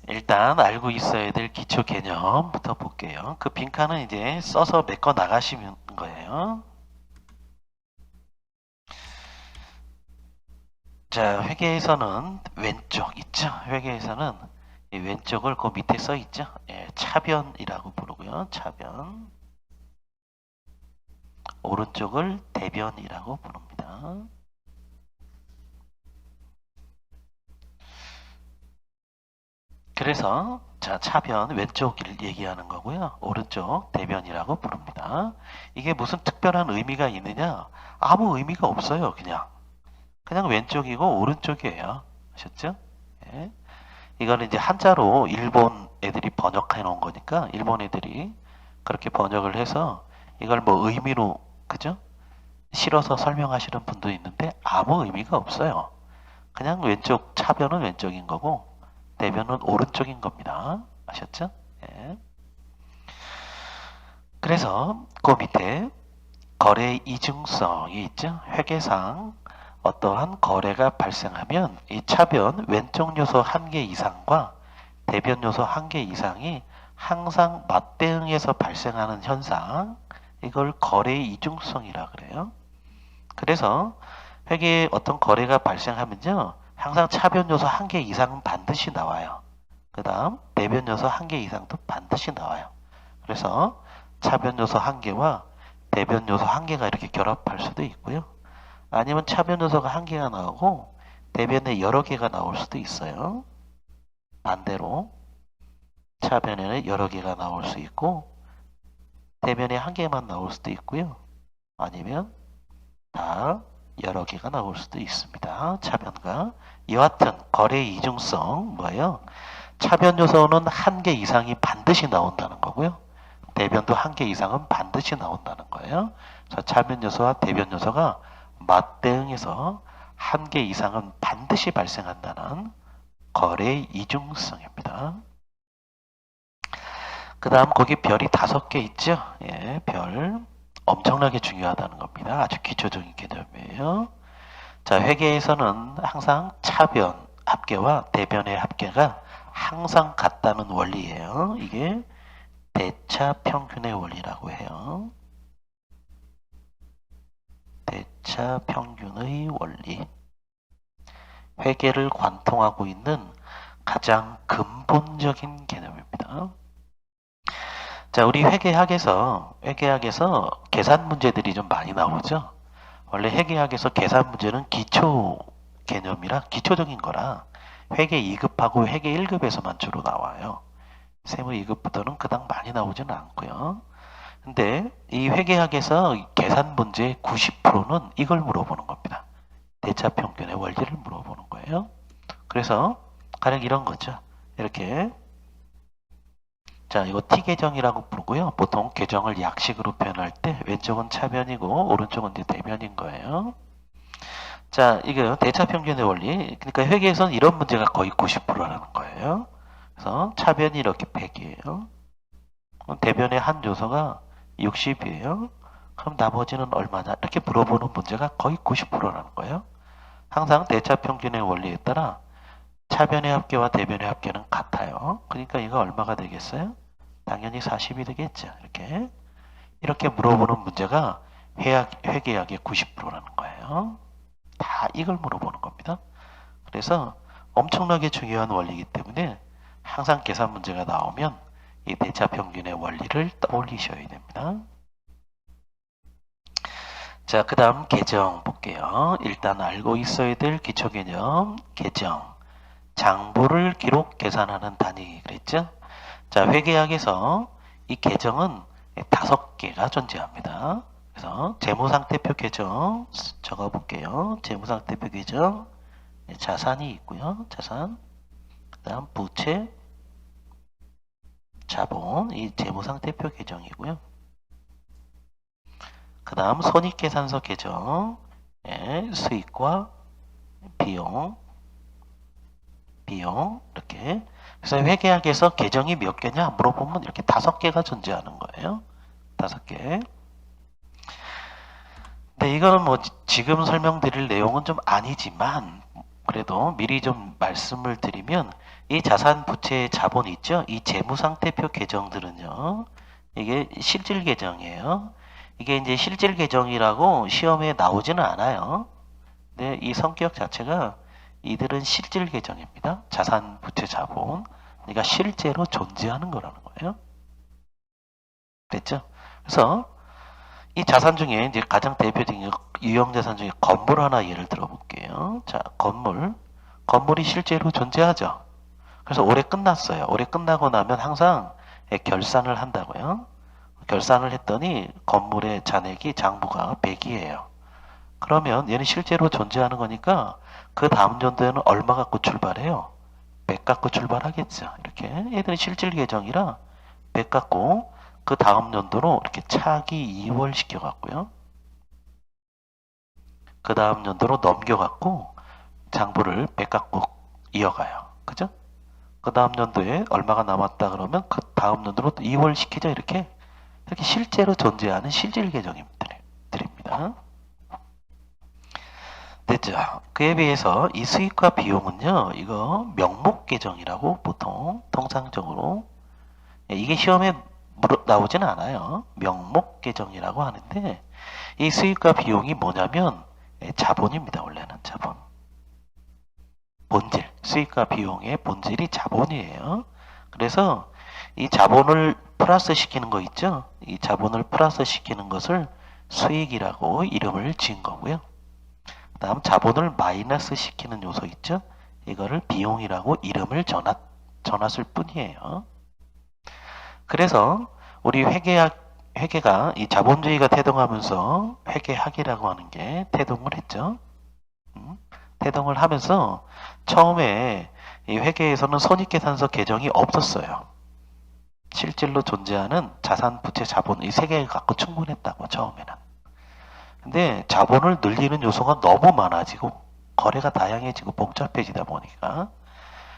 일단 알고 있어야 될 기초 개념부터 볼게요. 그 빈칸은 이제 써서 메꿔 나가시는 거예요. 자, 회계에서는 왼쪽 있죠? 회계에서는 이 왼쪽을 그 밑에 써 있죠? 예, 차변이라고 부르고요. 차변. 오른쪽을 대변이라고 부릅니다. 그래서 자, 차변 왼쪽을 얘기하는 거고요. 오른쪽 대변이라고 부릅니다. 이게 무슨 특별한 의미가 있느냐? 아무 의미가 없어요. 그냥 왼쪽이고 오른쪽이에요. 아셨죠? 예. 이거는 이제 한자로 일본 애들이 번역해 놓은 거니까 일본 애들이 그렇게 번역을 해서 이걸 뭐 의미로 그죠? 실어서 설명하시는 분도 있는데 아무 의미가 없어요. 그냥 왼쪽 차변은 왼쪽인 거고 대변은 오른쪽인 겁니다. 아셨죠? 예. 그래서 그 밑에 거래 이중성이 있죠. 회계상 어떠한 거래가 발생하면 이 차변 왼쪽 요소 1개 이상과 대변 요소 1개 이상이 항상 맞대응해서 발생하는 현상, 이걸 거래 이중성이라 그래요. 그래서 회계에 어떤 거래가 발생하면요, 항상 차변 요소 1개 이상은 반드시 나와요. 그 다음 대변 요소 1개 이상도 반드시 나와요. 그래서 차변 요소 1개와 대변 요소 1개가 이렇게 결합할 수도 있고요. 아니면 차변 요소가 1개가 나오고 대변에 여러 개가 나올 수도 있어요. 반대로 차변에는 여러 개가 나올 수 있고 대변에 1개만 나올 수도 있고요. 아니면 다 여러 개가 나올 수도 있습니다. 차변과 여하튼 거래 이중성 뭐예요? 차변 요소는 1개 이상이 반드시 나온다는 거고요. 대변도 1개 이상은 반드시 나온다는 거예요. 그래서 차변 요소와 대변 요소가 맞대응해서 1개 이상은 반드시 발생한다는 거래 이중성입니다. 그 다음 거기 별이 5개 있죠? 예, 별 엄청나게 중요하다는 겁니다. 아주 기초적인 개념이에요. 자, 회계에서는 항상 차변 합계와 대변의 합계가 항상 같다는 원리예요. 이게 대차 평균의 원리라고 해요. 대차 평균의 원리. 회계를 관통하고 있는 가장 근본적인 개념입니다. 자, 우리 회계학에서 계산 문제들이 좀 많이 나오죠. 원래 회계학에서 계산 문제는 기초 개념이라 기초적인 거라 회계 2급하고 회계 1급에서만 주로 나와요. 세무 2급부터는 그닥 많이 나오지는 않고요. 근데 이 회계학에서 계산 문제의 90%는 이걸 물어보는 겁니다. 대차 평균의 원리를 물어보는 거예요. 그래서 가령 이런 거죠. 이렇게 자, 이거 T계정이라고 부르고요. 보통 계정을 약식으로 표현할 때 왼쪽은 차변이고 오른쪽은 이제 대변인 거예요. 자, 이거 대차 평균의 원리. 그러니까 회계에서는 이런 문제가 거의 90%라는 거예요. 그래서 차변이 이렇게 100이에요. 대변의 한 요소가 60이에요. 그럼 나머지는 얼마냐? 이렇게 물어보는 문제가 거의 90%라는 거예요. 항상 대차 평균의 원리에 따라 차변의 합계와 대변의 합계는 같아요. 그러니까 이거 얼마가 되겠어요? 당연히 40이 되겠죠. 이렇게 물어보는 문제가 회계학의 90%라는 거예요. 다 이걸 물어보는 겁니다. 그래서 엄청나게 중요한 원리이기 때문에 항상 계산 문제가 나오면 이 대차 평균의 원리를 떠올리셔야 됩니다. 자, 그 다음 계정 볼게요. 일단 알고 있어야 될 기초 개념, 계정. 장부를 기록 계산하는 단위 그랬죠? 자, 회계학에서 이 계정은 5개가 존재합니다. 그래서 재무상태표 계정 적어볼게요. 재무상태표 계정 자산이 있고요. 자산 그 다음 부채 자본 이 재무상태표 계정이고요. 그 다음 손익계산서 계정 수익과 비용 이렇게. 그래서 회계학에서 계정이 몇 개냐 물어보면 이렇게 5개가 존재하는 거예요. 5개. 근데 이거는 뭐 지금 설명드릴 내용은 좀 아니지만 그래도 미리 좀 말씀을 드리면 이 자산 부채 자본 있죠? 이 재무상태표 계정들은요. 이게 실질 계정이에요. 이게 이제 실질 계정이라고 시험에 나오지는 않아요. 근데 이 성격 자체가 이들은 실질 계정입니다. 자산 부채 자본. 그러니까 실제로 존재하는 거라는 거예요. 됐죠? 그래서 이 자산 중에 이제 가장 대표적인 유형 자산 중에 건물 하나 예를 들어볼게요. 자, 건물이 실제로 존재하죠. 그래서 올해 끝났어요. 올해 끝나고 나면 항상 결산을 한다고요. 결산을 했더니 건물의 잔액이 장부가 100이에요. 그러면 얘는 실제로 존재하는 거니까 그 다음 연도에는 얼마 갖고 출발해요? 100 갖고 출발하겠죠. 이렇게 얘들은 실질 계정이라 100 갖고 그 다음 연도로 이렇게 차기 2월 시켜갖고요. 그 다음 연도로 넘겨갖고 장부를 100 갖고 이어가요. 그죠? 그 다음 연도에 얼마가 남았다 그러면 그 다음 연도로 2월 시키죠. 이렇게 실제로 존재하는 실질 계정들입니다. 됐죠? 그에 비해서 이 수익과 비용은요. 이거 명목 계정이라고 보통 통상적으로 이게 시험에 나오지는 않아요. 명목 계정이라고 하는데 이 수익과 비용이 뭐냐면 자본입니다. 원래는 자본. 본질. 수익과 비용의 본질이 자본이에요. 그래서 이 자본을 플러스 시키는 거 있죠? 이 자본을 플러스 시키는 것을 수익이라고 이름을 지은 거고요. 그 다음 자본을 마이너스 시키는 요소 있죠? 이거를 비용이라고 이름을 전했을 뿐이에요. 그래서 우리 회계가 이 자본주의가 태동하면서 회계학이라고 하는 게 태동을 했죠. 태동을 하면서 처음에 이 회계에서는 손익계산서 계정이 없었어요. 실질로 존재하는 자산, 부채, 자본 이 세 개를 갖고 충분했다고 처음에는. 근데 자본을 늘리는 요소가 너무 많아지고 거래가 다양해지고 복잡해지다 보니까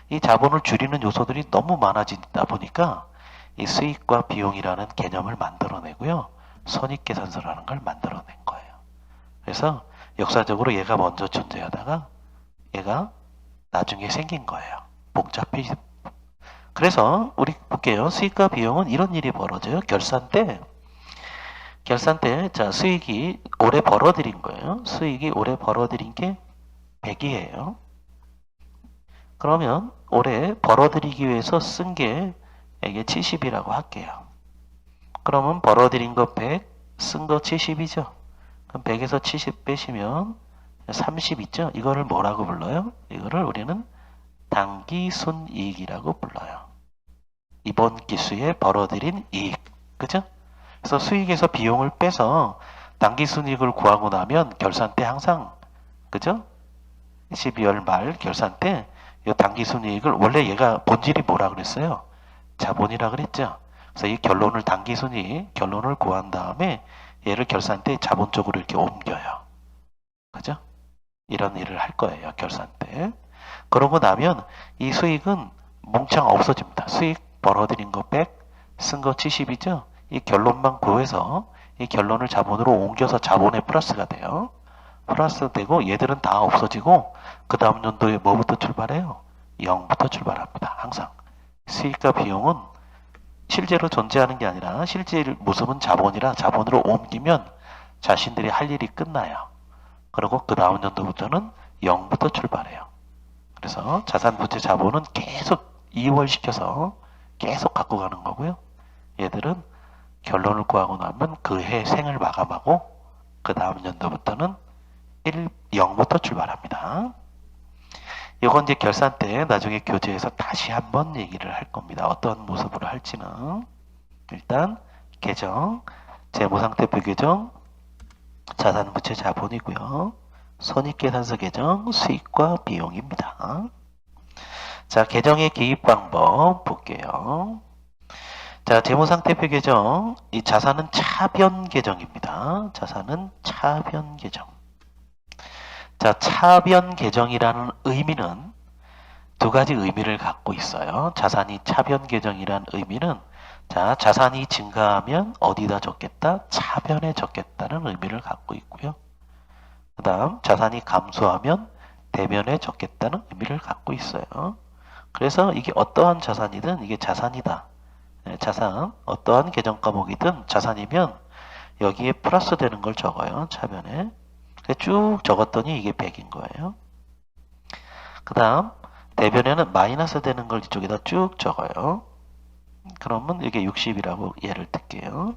이 자본을 줄이는 요소들이 너무 많아지다 보니까 이 수익과 비용이라는 개념을 만들어내고요. 손익계산서라는 걸 만들어낸 거예요. 그래서 역사적으로 얘가 먼저 존재하다가 얘가 나중에 생긴 거예요. 복잡해지. 그래서 우리 볼게요. 수익과 비용은 이런 일이 벌어져요. 결산 때 자 수익이 올해 벌어들인 거예요. 수익이 올해 벌어들인 게 100이에요. 그러면 올해 벌어들이기 위해서 쓴 게 이게 70이라고 할게요. 그러면 벌어들인 거 100, 쓴 거 70이죠. 그럼 100에서 70 빼시면 30 있죠? 이거를 뭐라고 불러요? 이거를 우리는 당기순이익이라고 불러요. 이번 기수에 벌어들인 이익. 그죠? 그래서 수익에서 비용을 빼서 당기순이익을 구하고 나면 결산 때 항상 그죠? 12월 말 결산 때 이 당기순이익을 원래 얘가 본질이 뭐라 그랬어요? 자본이라 그랬죠? 그래서 이 결론을 당기순이익 결론을 구한 다음에 얘를 결산 때 자본 쪽으로 이렇게 옮겨요. 그죠? 이런 일을 할 거예요. 결산 때. 그러고 나면 이 수익은 뭉창 없어집니다. 수익 벌어들인 거 100, 쓴 거 70이죠? 이 결론만 구해서 이 결론을 자본으로 옮겨서 자본의 플러스가 돼요. 플러스 되고 얘들은 다 없어지고 그 다음 연도에 뭐부터 출발해요? 0부터 출발합니다. 항상. 수익과 비용은 실제로 존재하는 게 아니라 실제 모습은 자본이라 자본으로 옮기면 자신들이 할 일이 끝나요. 그리고 그 다음 연도부터는 0부터 출발해요. 그래서 자산, 부채, 자본은 계속 이월시켜서 계속 갖고 가는 거고요. 얘들은 결론을 구하고 나면 그 해 생을 마감하고 그 다음 연도부터는 0부터 출발합니다. 이건 이제 결산 때 나중에 교재에서 다시 한번 얘기를 할 겁니다. 어떤 모습으로 할지는. 일단 계정, 재무상태표 계정, 자산, 부채, 자본이고요. 손익계산서 계정, 수익과 비용입니다. 자, 계정의 기입 방법 볼게요. 자, 재무상태표 계정, 이 자산은 차변 계정입니다. 자산은 차변 계정. 자, 차변 계정이라는 의미는 두 가지 의미를 갖고 있어요. 자산이 차변 계정이라는 의미는 자, 자산이 증가하면 어디다 적겠다? 차변에 적겠다는 의미를 갖고 있고요. 그 다음 자산이 감소하면 대변에 적겠다는 의미를 갖고 있어요. 그래서 이게 어떠한 자산이든 이게 자산이다. 자산, 어떠한 계정 과목이든 자산이면 여기에 플러스 되는 걸 적어요. 차변에. 쭉 적었더니 이게 100인 거예요. 그 다음 대변에는 마이너스 되는 걸 이쪽에다 쭉 적어요. 그러면 이게 60이라고 예를 들게요.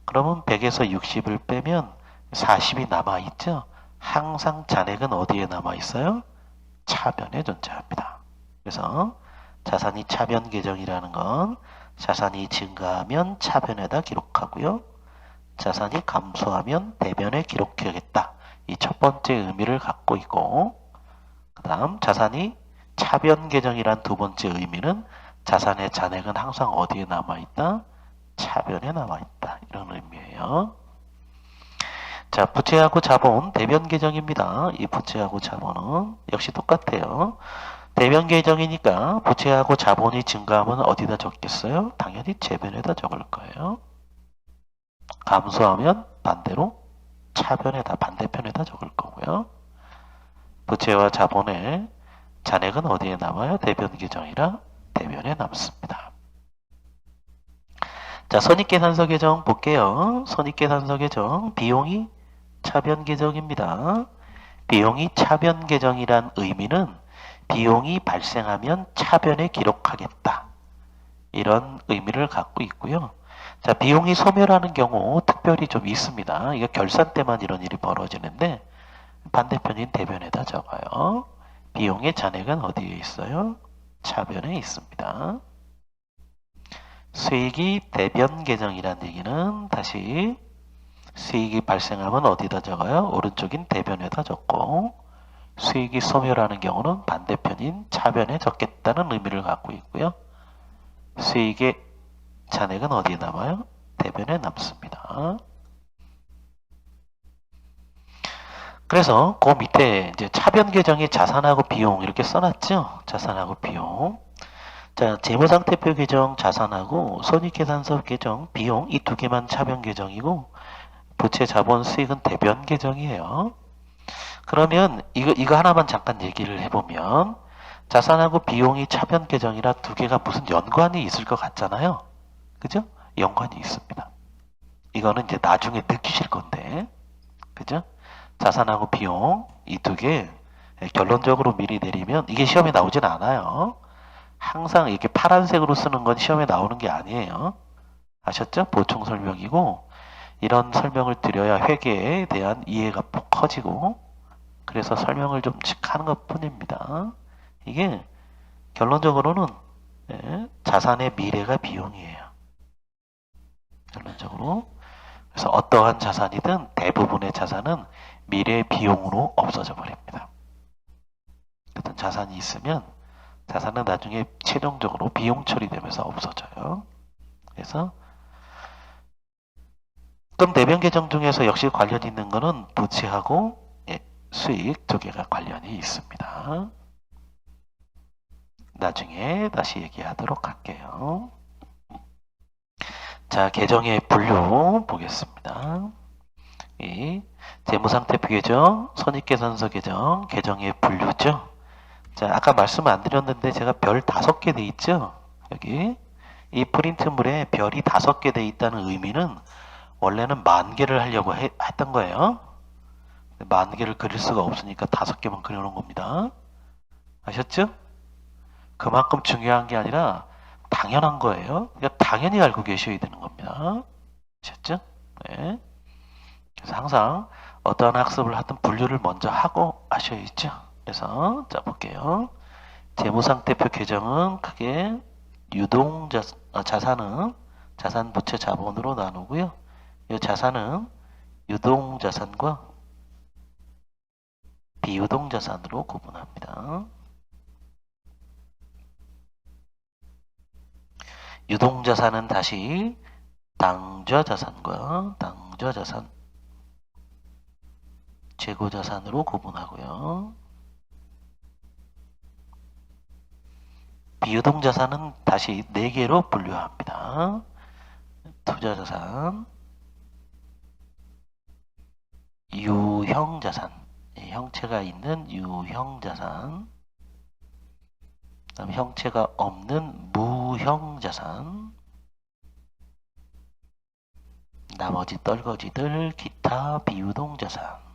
그러면 100에서 60을 빼면 40이 남아있죠. 항상 잔액은 어디에 남아있어요? 차변에 존재합니다. 그래서 자산이 차변 계정이라는 건 자산이 증가하면 차변에다 기록하고요. 자산이 감소하면 대변에 기록해야겠다. 이 첫 번째 의미를 갖고 있고, 그 다음 자산이 차변 계정이란 두 번째 의미는 자산의 잔액은 항상 어디에 남아있다? 차변에 남아있다. 이런 의미예요. 자, 부채하고 자본, 대변 계정입니다. 이 부채하고 자본은 역시 똑같아요. 대변 계정이니까 부채하고 자본이 증가하면 어디다 적겠어요? 당연히 재변에다 적을 거예요. 감소하면 반대로 차변에다, 반대편에다 적을 거고요. 부채와 자본의 잔액은 어디에 남아요? 대변 계정이라 대변에 남습니다. 자, 손익계산서 계정 볼게요. 손익계산서 계정, 비용이 차변 계정입니다. 비용이 차변 계정이란 의미는 비용이 발생하면 차변에 기록하겠다. 이런 의미를 갖고 있고요. 자, 비용이 소멸하는 경우 특별히 좀 있습니다. 이거 결산 때만 이런 일이 벌어지는데 반대편인 대변에다 적어요. 비용의 잔액은 어디에 있어요? 차변에 있습니다. 수익이 대변 계정이란 얘기는 다시 수익이 발생하면 어디다 적어요? 오른쪽인 대변에다 적고 수익이 소멸하는 경우는 반대편인 차변에 적겠다는 의미를 갖고 있고요. 수익의 잔액은 어디에 남아요? 대변에 남습니다. 그래서 그 밑에 이제 차변 계정에 자산하고 비용 이렇게 써놨죠? 자산하고 비용. 자, 재무상태표 계정 자산하고 손익계산서 계정 비용 이 두 개만 차변 계정이고 부채 자본 수익은 대변 계정이에요. 그러면 이거 하나만 잠깐 얘기를 해보면 자산하고 비용이 차변 계정이라 두 개가 무슨 연관이 있을 것 같잖아요. 그죠? 연관이 있습니다. 이거는 이제 나중에 느끼실 건데, 그죠? 자산하고 비용 이 두 개 결론적으로 미리 내리면 이게 시험에 나오진 않아요. 항상 이렇게 파란색으로 쓰는 건 시험에 나오는 게 아니에요. 아셨죠? 보충 설명이고 이런 설명을 드려야 회계에 대한 이해가 커지고 그래서 설명을 좀 하는 것 뿐입니다. 이게 결론적으로는 자산의 미래가 비용이에요. 결론적으로. 그래서 어떠한 자산이든 대부분의 자산은 미래의 비용으로 없어져 버립니다. 어떤 자산이 있으면 자산은 나중에 최종적으로 비용 처리되면서 없어져요. 그래서 그럼 대변 계정 중에서 역시 관련 있는 거는 부채하고 수익 두 개가 관련이 있습니다. 나중에 다시 얘기하도록 할게요. 자, 계정의 분류 보겠습니다. 이 재무상태표 계정, 손익계산서 계정, 계정의 분류죠. 자, 아까 말씀 안 드렸는데 제가 별 5개 돼 있죠. 여기 이 프린트물에 별이 5개 돼 있다는 의미는 원래는 10,000개를 하려고 했던 거예요. 10,000개를 그릴 수가 없으니까 5개만 그려놓은 겁니다. 아셨죠? 그만큼 중요한 게 아니라 당연한 거예요. 그러니까 당연히 알고 계셔야 되는 겁니다. 아셨죠? 네. 그래서 항상 어떠한 학습을 하든 분류를 먼저 하고 하셔야죠. 그래서 자 볼게요. 재무상태표 계정은 크게 자산은 자산, 부채, 자본으로 나누고요. 이 자산은 유동자산과 비유동자산으로 구분합니다. 유동자산은 다시 당좌자산과 당좌자산, 재고자산으로 구분하고요. 비유동자산은 다시 4개로 분류합니다. 투자자산, 유형자산, 형체가 있는 유형자산, 그다음 형체가 없는 무형자산, 나머지 떨거지들 기타 비유동자산.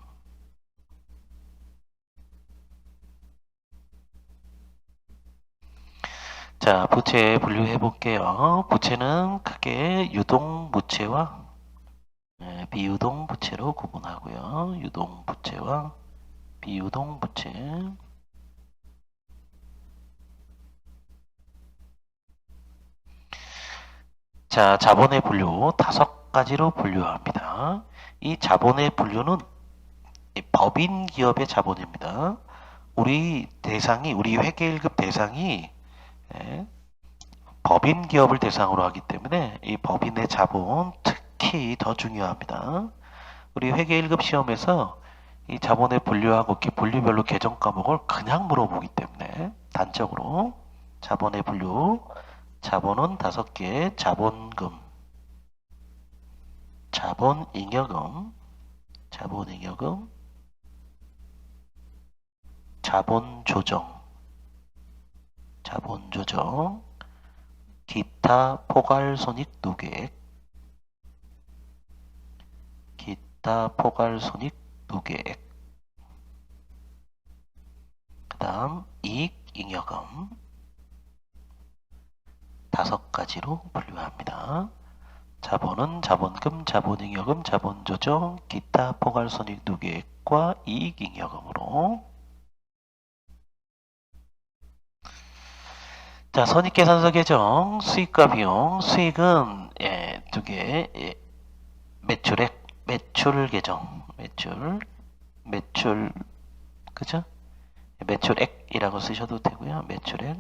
자, 부채 분류해 볼게요. 부채는 크게 유동부채와 비유동부채로 구분하고요. 유동부채와 비유동부채. 자, 자본의 분류 5가지로 분류합니다. 이 자본의 분류는 법인 기업의 자본입니다. 우리 회계 1급 대상이 법인 기업을 대상으로 하기 때문에 이 법인의 자본 특히 더 중요합니다. 우리 회계 1급 시험에서 이 자본의 분류하고 분류별로 계정 과목을 그냥 물어보기 때문에 단적으로 자본의 분류, 자본은 5개, 자본금, 자본잉여금, 자본조정, 기타 포괄손익 누계액, 그 다음 이익잉여금 5가지로 분류합니다. 자본은 자본금, 자본잉여금, 자본조정, 기타 포괄손익 누계액과 이익잉여금으로. 자, 손익계산서 개정, 수익과 비용. 수익은 2개, 매출액, 매출 계정, 매출, 그죠? 매출액이라고 쓰셔도 되고요. 매출액.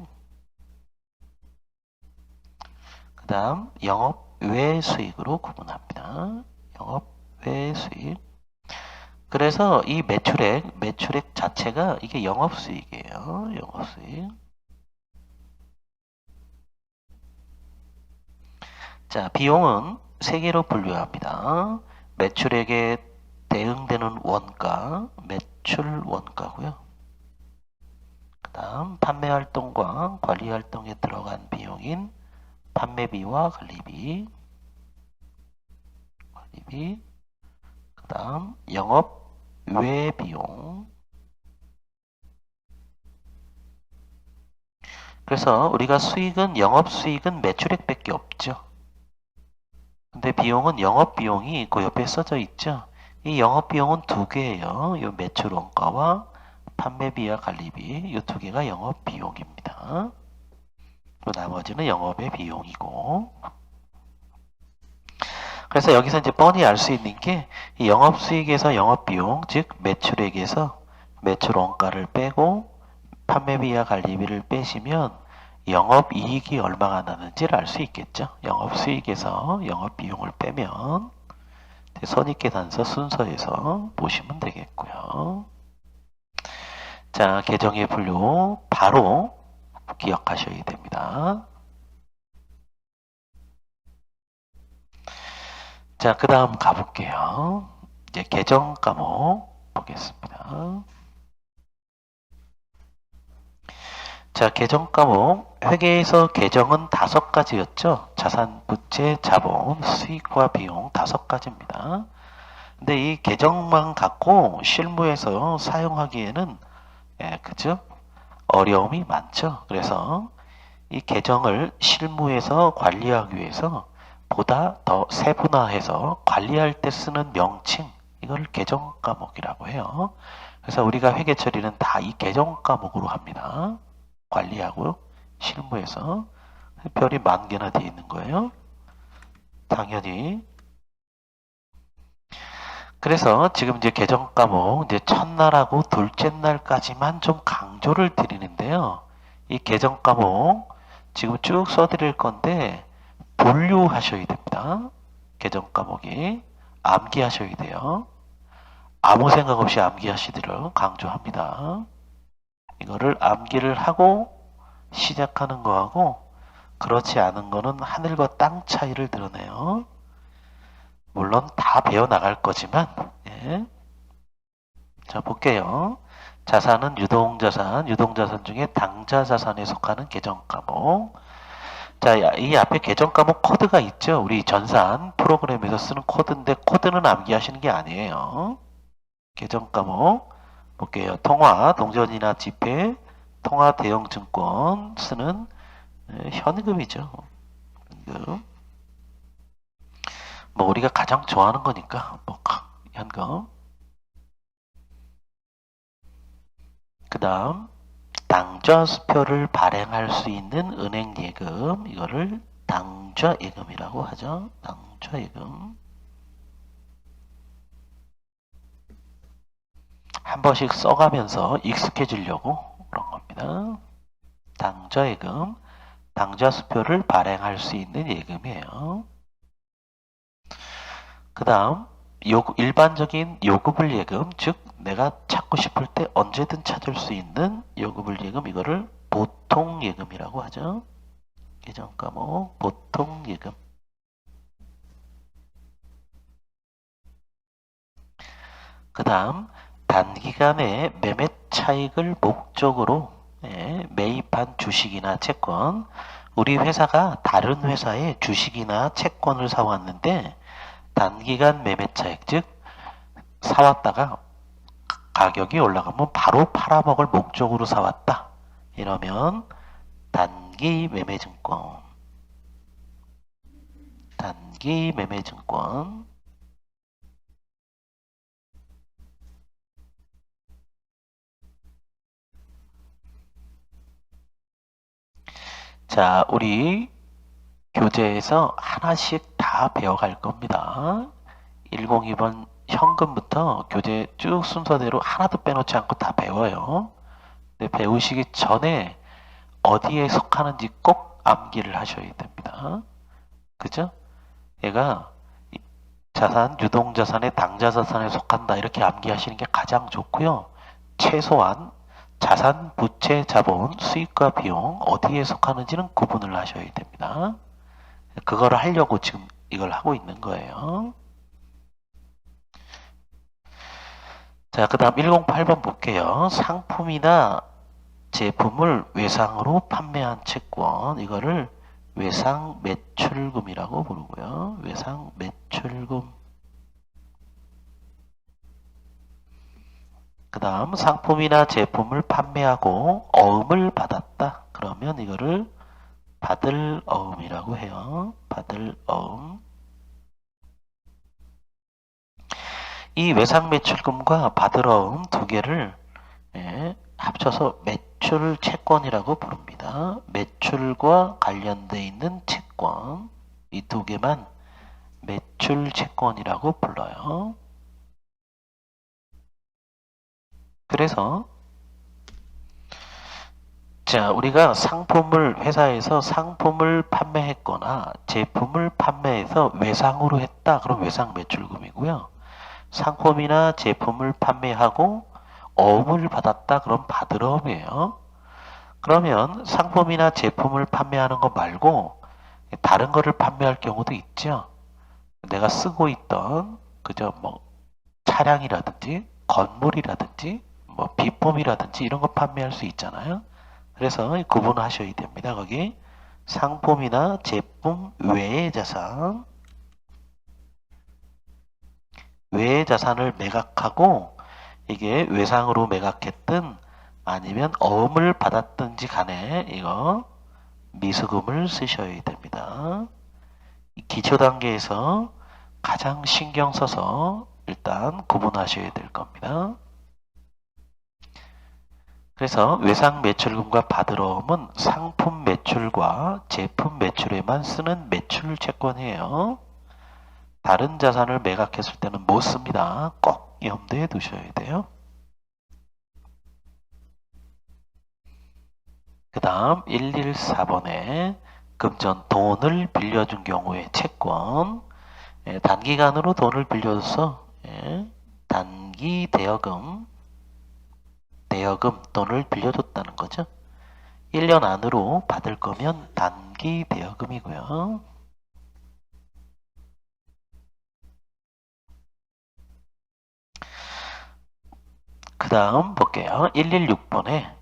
그 다음 영업 외 수익으로 구분합니다. 영업 외 수익. 그래서 이 매출액 자체가 이게 영업수익이에요. 영업수익. 자, 비용은 3개로 분류합니다. 매출액에 대응되는 원가, 매출 원가고요. 그 다음 판매활동과 관리활동에 들어간 비용인 판매비와 관리비, 그 다음 영업 외 비용. 그래서 우리가 영업수익은 매출액밖에 없죠. 근데 비용은 영업비용이 그 옆에 써져 있죠. 이 영업비용은 2개예요. 이 매출 원가와 판매비와 관리비, 이 2개가 영업비용입니다. 또 나머지는 영업의 비용이고. 그래서 여기서 이제 뻔히 알 수 있는 게 이 영업수익에서 영업비용, 즉 매출액에서 매출 원가를 빼고 판매비와 관리비를 빼시면 영업이익이 얼마가 나는지를 알 수 있겠죠. 영업수익에서 영업비용을 빼면 손익계산서 순서에서 보시면 되겠고요. 자, 계정의 분류 바로 기억하셔야 됩니다. 자, 그 다음 가볼게요. 이제 계정 과목 보겠습니다. 자, 계정 과목. 회계에서 계정은 5가지였죠. 자산, 부채, 자본, 수익과 비용 5가지입니다. 근데 이 계정만 갖고 실무에서 사용하기에는 그죠? 어려움이 많죠. 그래서 이 계정을 실무에서 관리하기 위해서 보다 더 세분화해서 관리할 때 쓰는 명칭, 이걸 계정 과목이라고 해요. 그래서 우리가 회계 처리는 다 이 계정 과목으로 합니다. 관리하고요. 실무에서 별이 10,000개나 되어 있는 거예요. 당연히. 그래서 지금 이제 계정 과목 이제 첫날하고 둘째 날까지만 좀 강조를 드리는데요. 이 계정 과목 지금 쭉 써드릴 건데 분류하셔야 됩니다. 계정 과목이 암기하셔야 돼요. 아무 생각 없이 암기하시도록 강조합니다. 이거를 암기를 하고 시작하는 거하고 그렇지 않은 거는 하늘과 땅 차이를 드러내요. 물론 다 배워나갈 거지만 자, 볼게요. 자산은 유동자산, 유동자산 중에 당좌자산에 속하는 계정과목. 자, 이 앞에 계정과목 코드가 있죠. 우리 전산 프로그램에서 쓰는 코드인데 코드는 암기하시는 게 아니에요. 계정과목 볼게요. 통화, 동전이나 지폐, 통화 대형증권 쓰는 현금이죠. 현금. 뭐 우리가 가장 좋아하는 거니까 뭐 현금. 그 다음 당좌수표를 발행할 수 있는 은행 예금, 이거를 당좌예금이라고 하죠. 당좌예금. 한 번씩 써가면서 익숙해지려고 그런 겁니다. 당좌예금, 당좌수표를 발행할 수 있는 예금이에요. 그 다음 일반적인 요구불 예금, 즉 내가 찾고 싶을 때 언제든 찾을 수 있는 요구불 예금, 이거를 보통 예금이라고 하죠. 계정과목 보통 예금. 그 다음 단기간에 매매 차익을 목적으로 매입한 주식이나 채권. 우리 회사가 다른 회사의 주식이나 채권을 사왔는데 단기간 매매 차익, 즉 사왔다가 가격이 올라가면 바로 팔아먹을 목적으로 사왔다. 이러면 단기 매매증권. 단기 매매증권. 자, 우리 교재에서 하나씩 다 배워갈 겁니다. 102번 현금부터 교재 쭉 순서대로 하나도 빼놓지 않고 다 배워요. 근데 배우시기 전에 어디에 속하는지 꼭 암기를 하셔야 됩니다. 그죠? 얘가 자산, 유동자산의 당좌자산에 속한다, 이렇게 암기하시는 게 가장 좋고요. 최소한 자산, 부채, 자본, 수익과 비용 어디에 속하는지는 구분을 하셔야 됩니다. 그거를 하려고 지금 이걸 하고 있는 거예요. 자, 그 다음 108번 볼게요. 상품이나 제품을 외상으로 판매한 채권, 이거를 외상 매출금이라고 부르고요. 외상 매출금. 그 다음 상품이나 제품을 판매하고 어음을 받았다. 그러면 이거를 받을 어음이라고 해요. 받을 어음. 이 외상 매출금과 받을 어음 두 개를 합쳐서 매출 채권이라고 부릅니다. 매출과 관련되어 있는 채권, 이 두 개만 매출 채권이라고 불러요. 그래서 자, 우리가 회사에서 상품을 판매했거나 제품을 판매해서 외상으로 했다. 그럼 외상 매출금이고요. 상품이나 제품을 판매하고 어음을 받았다. 그럼 받을 어음이에요. 그러면 상품이나 제품을 판매하는 거 말고 다른 거를 판매할 경우도 있죠. 내가 쓰고 있던 그저 뭐 차량이라든지 건물이라든지 뭐 비품이라든지 이런 거 판매할 수 있잖아요. 그래서 구분하셔야 됩니다. 거기 상품이나 제품 외의 자산, 외의 자산을 매각하고 이게 외상으로 매각했든 아니면 어음을 받았든지 간에 이거 미수금을 쓰셔야 됩니다. 기초 단계에서 가장 신경 써서 일단 구분하셔야 될 겁니다. 그래서 외상 매출금과 받을 어음은 상품 매출과 제품 매출에만 쓰는 매출 채권이에요. 다른 자산을 매각했을 때는 못 씁니다. 꼭 염두에 두셔야 돼요. 그 다음 114번에 금전 돈을 빌려준 경우의 채권, 단기간으로 돈을 빌려줘서 단기 대여금 돈을 빌려줬다는 거죠. 1년 안으로 받을 거면 단기 대여금이고요. 그 다음 볼게요. 116번에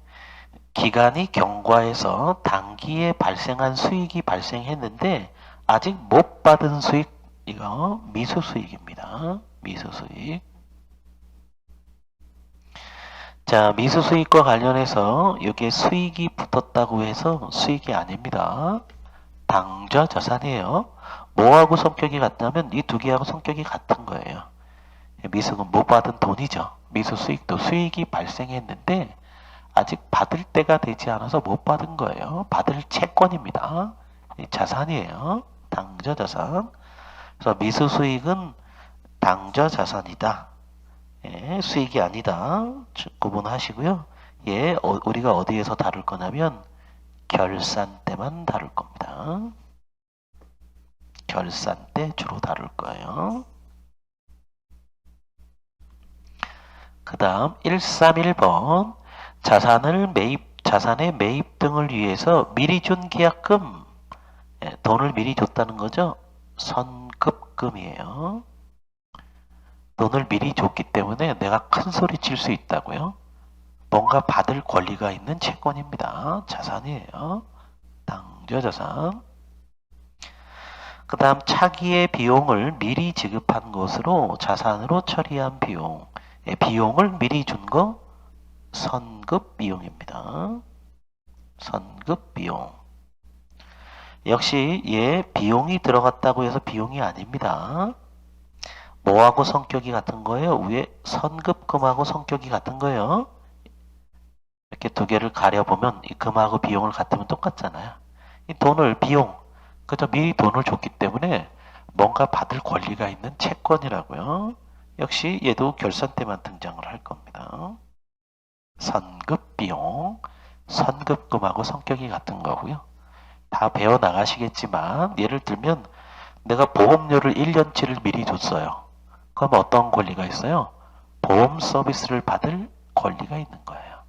기간이 경과해서 당기에 발생한 수익이 발생했는데 아직 못 받은 수익, 이거 미수수익입니다. 미수수익. 자, 미수수익과 관련해서 여기에 수익이 붙었다고 해서 수익이 아닙니다. 당좌자산이에요. 뭐하고 성격이 같다면 이 두 개하고 성격이 같은 거예요. 미수는 못 받은 돈이죠. 미수수익도 수익이 발생했는데 아직 받을 때가 되지 않아서 못 받은 거예요. 받을 채권입니다. 자산이에요. 당좌자산. 그래서 미수수익은 당좌자산이다. 예, 수익이 아니다. 구분하시고요. 예, 우리가 어디에서 다룰 거냐면 결산 때만 다룰 겁니다. 결산 때 주로 다룰 거예요. 그 다음 131번 자산의 매입 등을 위해서 미리 준 계약금, 예, 돈을 미리 줬다는 거죠. 선급금이에요. 돈을 미리 줬기 때문에 내가 큰 소리 칠 수 있다고요. 뭔가 받을 권리가 있는 채권입니다. 자산이에요. 당좌자산. 그 다음 차기의 비용을 미리 지급한 것으로 자산으로 처리한 비용. 예, 비용을 미리 준 거 선급 비용입니다. 선급 비용. 역시 예, 비용이 들어갔다고 해서 비용이 아닙니다. 뭐하고 성격이 같은 거예요? 위에 선급금하고 성격이 같은 거예요. 이렇게 두 개를 가려보면 이 금하고 비용을 같으면 똑같잖아요. 이 돈을 비용, 그저 미리 돈을 줬기 때문에 뭔가 받을 권리가 있는 채권이라고요. 역시 얘도 결산 때만 등장을 할 겁니다. 선급비용, 선급금하고 성격이 같은 거고요. 다 배워나가시겠지만 예를 들면 내가 보험료를 1년치를 미리 줬어요. 그럼 어떤 권리가 있어요? 보험 서비스를 받을 권리가 있는 거예요.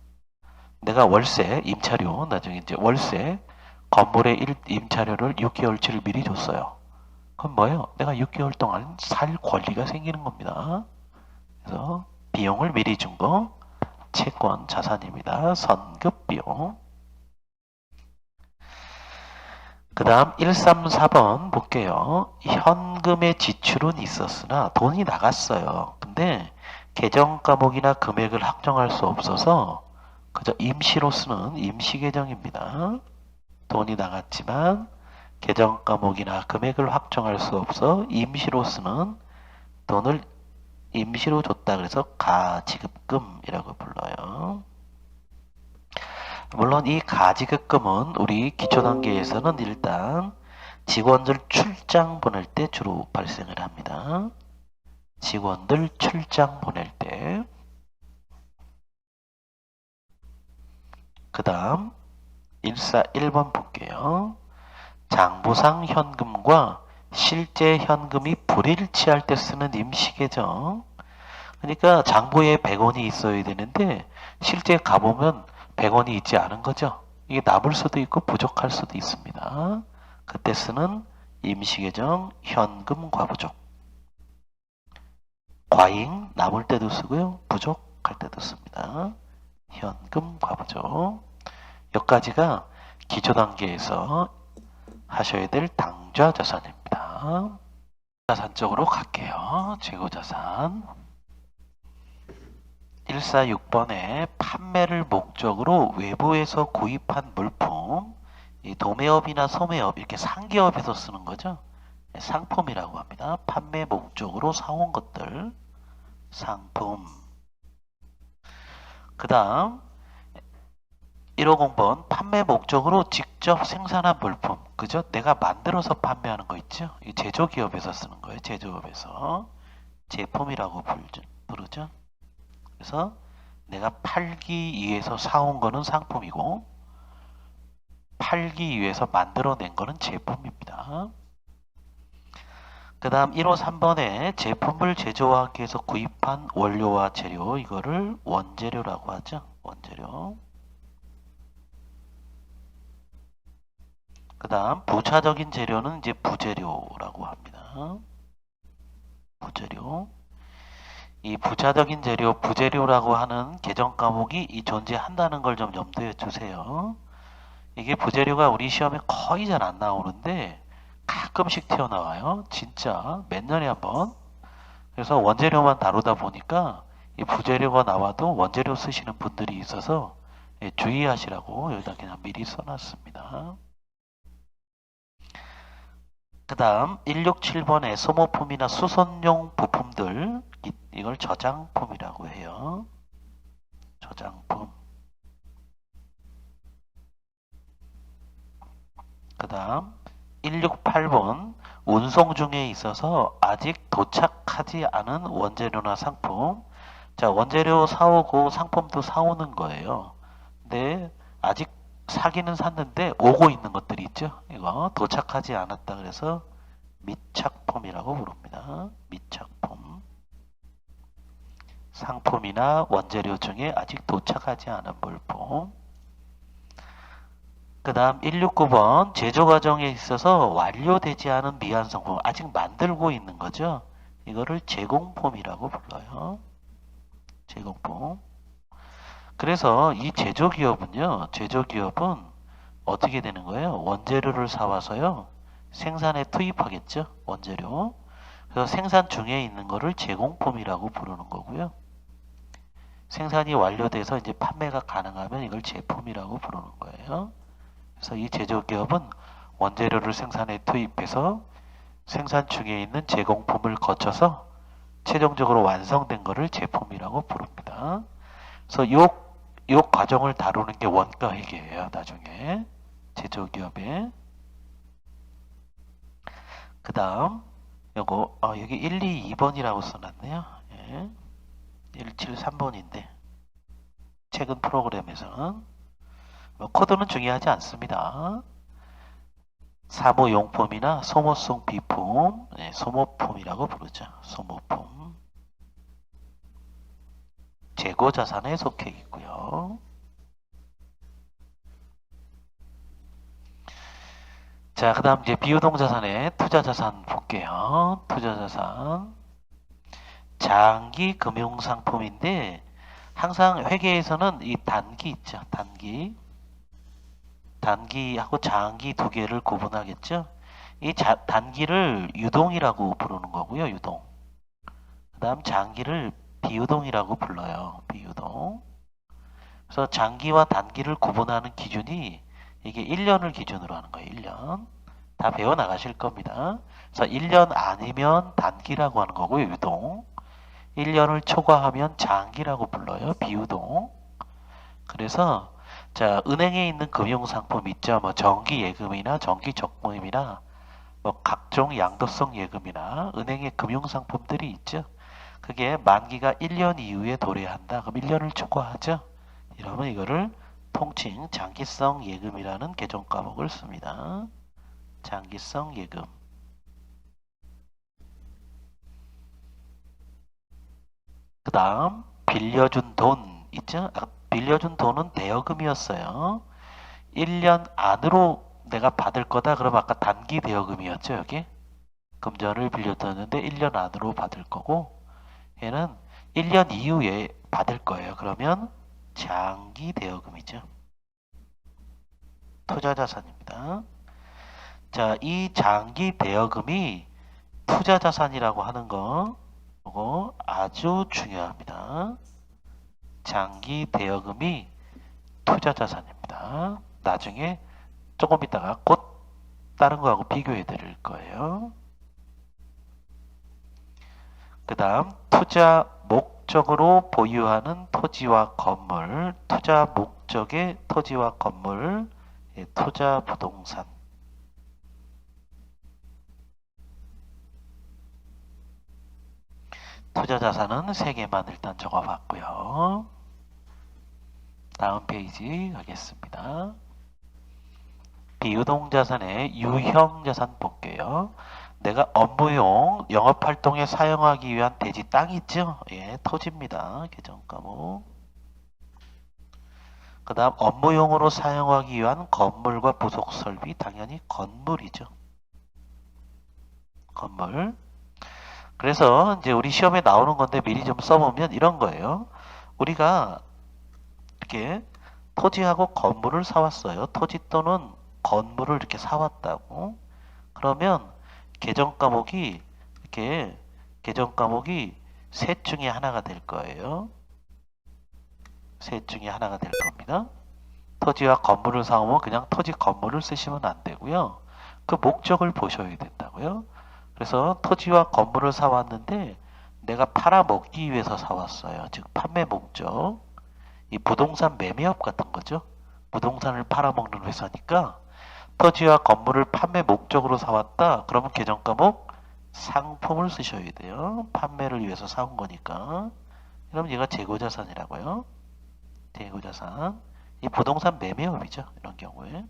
내가 월세, 임차료, 나중에 이제 월세, 건물의 임차료를 6개월치를 미리 줬어요. 그럼 뭐예요? 내가 6개월 동안 살 권리가 생기는 겁니다. 그래서 비용을 미리 준 거 채권 자산입니다. 선급 비용. 그 다음 134번 볼게요. 현금의 지출은 있었으나 돈이 나갔어요. 근데 계정 과목이나 금액을 확정할 수 없어서 그저 임시로 쓰는 임시계정입니다. 돈이 나갔지만 계정 과목이나 금액을 확정할 수 없어 임시로 쓰는 돈을 임시로 줬다 그래서 가지급금이라고 불러요. 물론 이 가지급금은 우리 기초단계에서는 일단 직원들 출장 보낼 때 주로 발생을 합니다. 직원들 출장 보낼 때. 그 다음 141번 볼게요. 장부상 현금과 실제 현금이 불일치할 때 쓰는 임시계정. 그러니까 장부에 100원이 있어야 되는데 실제 가보면 100원이 있지 않은 거죠. 이게 남을 수도 있고 부족할 수도 있습니다. 그때 쓰는 임시계정 현금 과부족. 과잉 남을 때도 쓰고요. 부족할 때도 씁니다. 현금 과부족. 여기까지가 기초단계에서 하셔야 될 당좌자산입니다. 자산 쪽으로 갈게요. 재고자산. 146번에 판매를 목적으로 외부에서 구입한 물품, 이 도매업이나 소매업 이렇게 상계업에서 쓰는 거죠. 상품이라고 합니다. 판매 목적으로 사온 것들, 상품. 그 다음 150번 판매 목적으로 직접 생산한 물품, 그죠? 내가 만들어서 판매하는 거 있죠? 이 제조기업에서 쓰는 거예요. 제조업에서 제품이라고 부르죠. 그래서 내가 팔기 위해서 사온 거는 상품이고 팔기 위해서 만들어낸 거는 제품입니다. 그 다음 153번에 제품을 제조하기 위해서 구입한 원료와 재료, 이거를 원재료라고 하죠. 원재료. 그 다음 부차적인 재료는 이제 부재료라고 합니다. 부재료. 이 부차적인 재료, 부재료라고 하는 계정 과목이 존재한다는 걸 좀 염두에 두세요. 이게 부재료가 우리 시험에 거의 잘 안 나오는데 가끔씩 튀어나와요. 진짜 몇 년에 한 번. 그래서 원재료만 다루다 보니까 이 부재료가 나와도 원재료 쓰시는 분들이 있어서 주의하시라고 여기다 그냥 미리 써놨습니다. 그 다음 167번에 소모품이나 수선용 부품들, 이걸 저장품이라고 해요. 저장품. 그 다음 168번 운송 중에 있어서 아직 도착하지 않은 원재료나 상품. 자, 원재료 사오고 상품도 사오는 거예요. 근데 아직 사기는 샀는데 오고 있는 것들이 있죠. 이거 도착하지 않았다 그래서 미착품이라고 부릅니다. 미착품. 상품이나 원재료 중에 아직 도착하지 않은 물품. 그 다음 169번 제조 과정에 있어서 완료되지 않은 미완성품, 아직 만들고 있는 거죠. 이거를 제공품이라고 불러요. 제공품. 그래서 이 제조기업은 어떻게 되는 거예요? 원재료를 사와서요, 생산에 투입하겠죠. 원재료. 그래서 생산 중에 있는 거를 제공품이라고 부르는 거고요. 생산이 완료돼서 이제 판매가 가능하면 이걸 제품이라고 부르는 거예요. 그래서 이 제조기업은 원재료를 생산에 투입해서 생산 중에 있는 제공품을 거쳐서 최종적으로 완성된 것을 제품이라고 부릅니다. 그래서 이 과정을 다루는 게 원가회계예요. 나중에 제조기업에. 그 다음 요거 여기 1, 2, 2번이라고 써놨네요. 예. 173번인데 최근 프로그램에서는 코드는 중요하지 않습니다. 사무용품이나 소모성 비품, 소모품이라고 부르죠. 소모품. 재고자산에 속해 있고요. 자, 그 다음 이제 비유동자산에 투자자산 볼게요. 투자자산. 장기 금융상품인데 항상 회계에서는 이 단기 있죠. 단기하고 장기 두 개를 구분하겠죠. 이 단기를 유동이라고 부르는 거고요. 유동. 그 다음 장기를 비유동이라고 불러요. 비유동. 그래서 장기와 단기를 구분하는 기준이 이게 1년을 기준으로 하는 거예요. 1년. 다 배워 나가실 겁니다. 그래서 1년 아니면 단기라고 하는 거고요. 유동. 1년을 초과하면 장기라고 불러요. 비유동. 그래서 자, 은행에 있는 금융상품 있죠. 뭐 정기예금이나 정기적금이나 뭐 각종 양도성 예금이나 은행의 금융상품들이 있죠. 그게 만기가 1년 이후에 도래한다. 그럼 1년을 초과하죠. 이러면 이거를 통칭 장기성 예금이라는 계정 과목을 씁니다. 장기성 예금. 그 다음 빌려준 돈 있죠. 빌려준 돈은 대여금이었어요. 1년 안으로 내가 받을 거다. 그럼 아까 단기 대여금이었죠. 여기 금전을 빌려줬는데 1년 안으로 받을 거고, 얘는 1년 이후에 받을 거예요. 그러면 장기 대여금이죠. 투자자산입니다. 자, 이 장기 대여금이 투자자산이라고 하는 거, 이거 아주 중요합니다. 장기 대여금이 투자자산입니다. 나중에 조금 있다가 곧 다른 거하고 비교해 드릴 거예요. 그 다음 투자 목적으로 보유하는 토지와 건물, 투자 목적의 토지와 건물, 투자 부동산. 투자자산은 3개만 일단 적어봤고요. 다음 페이지 가겠습니다. 비유동자산의 유형자산 볼게요. 내가 업무용 영업활동에 사용하기 위한 대지 땅 있죠? 예, 토지입니다. 계정과목. 그 다음 업무용으로 사용하기 위한 건물과 부속 설비, 당연히 건물이죠. 건물. 그래서 이제 우리 시험에 나오는 건데 미리 좀 써보면 이런 거예요. 우리가 이렇게 토지하고 건물을 사왔어요. 토지 또는 건물을 이렇게 사왔다고. 그러면 계정 과목이 이렇게 계정 과목이 셋 중에 하나가 될 거예요. 셋 중에 하나가 될 겁니다. 토지와 건물을 사오면 그냥 토지 건물을 쓰시면 안 되고요. 그 목적을 보셔야 된다고요. 그래서 토지와 건물을 사왔는데 내가 팔아먹기 위해서 사왔어요. 즉 판매 목적. 이 부동산 매매업 같은 거죠. 부동산을 팔아먹는 회사니까 토지와 건물을 판매 목적으로 사왔다. 그러면 계정 과목 상품을 쓰셔야 돼요. 판매를 위해서 사온 거니까. 그럼 얘가 재고자산이라고요. 재고자산. 이 부동산 매매업이죠. 이런 경우에.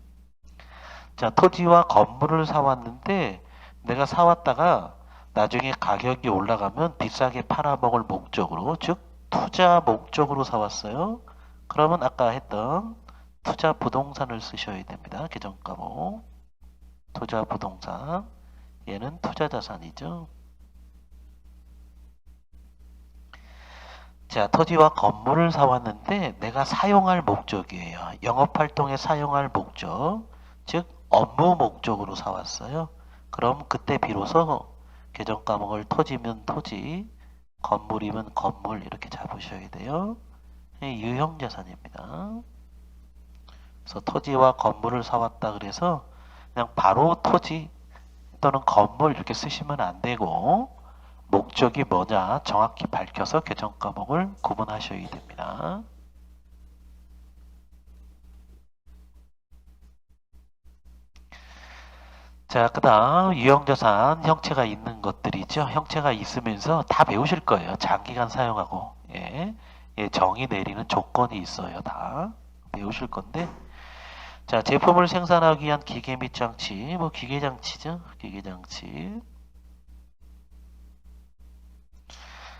자, 토지와 건물을 사왔는데 내가 사왔다가 나중에 가격이 올라가면 비싸게 팔아먹을 목적으로, 즉 투자 목적으로 사왔어요. 그러면 아까 했던 투자 부동산을 쓰셔야 됩니다. 계정 과목. 투자 부동산. 얘는 투자 자산이죠. 자, 토지와 건물을 사왔는데 내가 사용할 목적이에요. 영업활동에 사용할 목적, 즉 업무 목적으로 사왔어요. 그럼 그때 비로소 계정 과목을 토지면 토지, 건물이면 건물 이렇게 잡으셔야 돼요. 유형자산입니다. 그래서 토지와 건물을 사왔다 그래서 그냥 바로 토지 또는 건물 이렇게 쓰시면 안 되고 목적이 뭐냐 정확히 밝혀서 계정 과목을 구분하셔야 됩니다. 자, 그 다음 유형자산 형체가 있는 것들이죠. 형체가 있으면서 다 배우실 거예요. 장기간 사용하고 예, 정의 내리는 조건이 있어요. 다 배우실 건데 자, 제품을 생산하기 위한 기계 및 장치, 뭐 기계장치죠. 기계장치.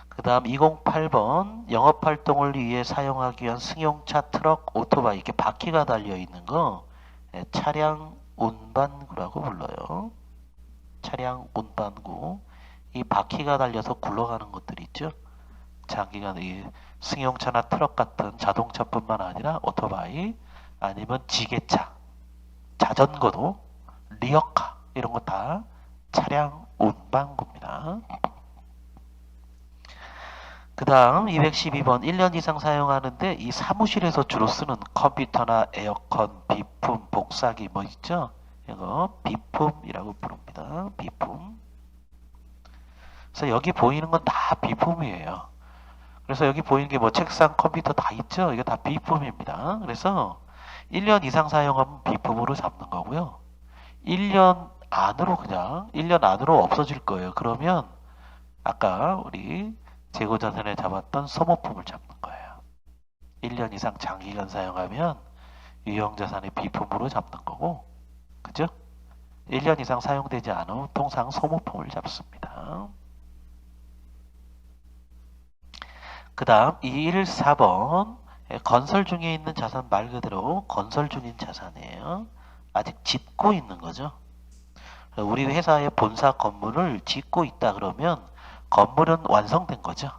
그 다음 208번 영업활동을 위해 사용하기 위한 승용차, 트럭, 오토바이 이렇게 바퀴가 달려있는 거 차량 운반구라고 불러요. 차량 운반구. 이 바퀴가 달려서 굴러가는 것들 있죠. 장기간 이 승용차나 트럭 같은 자동차뿐만 아니라 오토바이 아니면 지게차, 자전거도 리어카 이런 거 다 차량 운반구입니다. 그 다음 212번 1년 이상 사용하는데 이 사무실에서 주로 쓰는 컴퓨터나 에어컨, 비품, 복사기 뭐 있죠? 이거 비품이라고 부릅니다. 비품. 그래서 여기 보이는 건 다 비품이에요. 그래서 여기 보이는 게 뭐 책상, 컴퓨터 다 있죠? 이거 다 비품입니다. 그래서 1년 이상 사용하면 비품으로 잡는 거고요. 1년 안으로 그냥 1년 안으로 없어질 거예요. 그러면 아까 우리 재고자산에 잡았던 소모품을 잡는 거예요. 1년 이상 장기간 사용하면 유형자산의 비품으로 잡는 거고 그죠? 1년 이상 사용되지 않으면 통상 소모품을 잡습니다. 그 다음 214번 건설 중에 있는 자산 말 그대로 건설 중인 자산이에요. 아직 짓고 있는 거죠. 우리 회사의 본사 건물을 짓고 있다 그러면 건물은 완성된 거죠.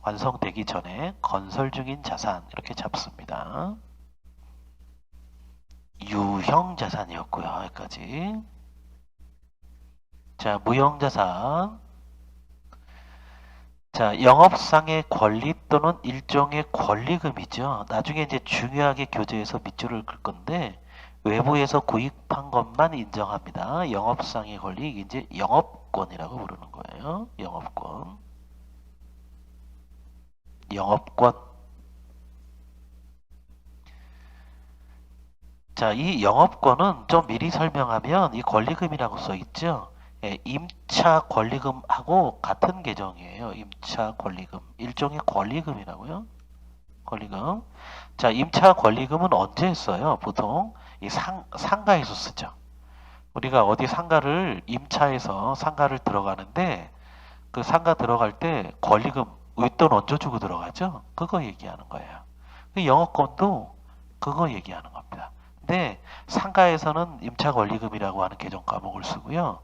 완성되기 전에 건설 중인 자산 이렇게 잡습니다. 유형자산이었고요. 여기까지. 자, 무형자산. 자, 영업상의 권리 또는 일종의 권리금이죠. 나중에 이제 중요하게 교재에서 밑줄을 긋 건데 외부에서 구입한 것만 인정합니다. 영업상의 권리 이제 영업권이라고 부르는 거예요. 영업권. 영업권. 자, 이 영업권은 좀 미리 설명하면 이 권리금이라고 써 있죠. 예, 임차 권리금하고 같은 계정이에요. 임차 권리금. 일종의 권리금이라고요. 권리금. 자, 임차 권리금은 언제 써요? 보통 이 상가에서 쓰죠. 우리가 어디 상가를 임차해서 상가를 들어가는데 그 상가 들어갈 때 권리금 윗돈 얹어주고 들어가죠. 그거 얘기하는 거예요. 그 영업권도 그거 얘기하는 겁니다. 근데 상가에서는 임차 권리금이라고 하는 계정 과목을 쓰고요.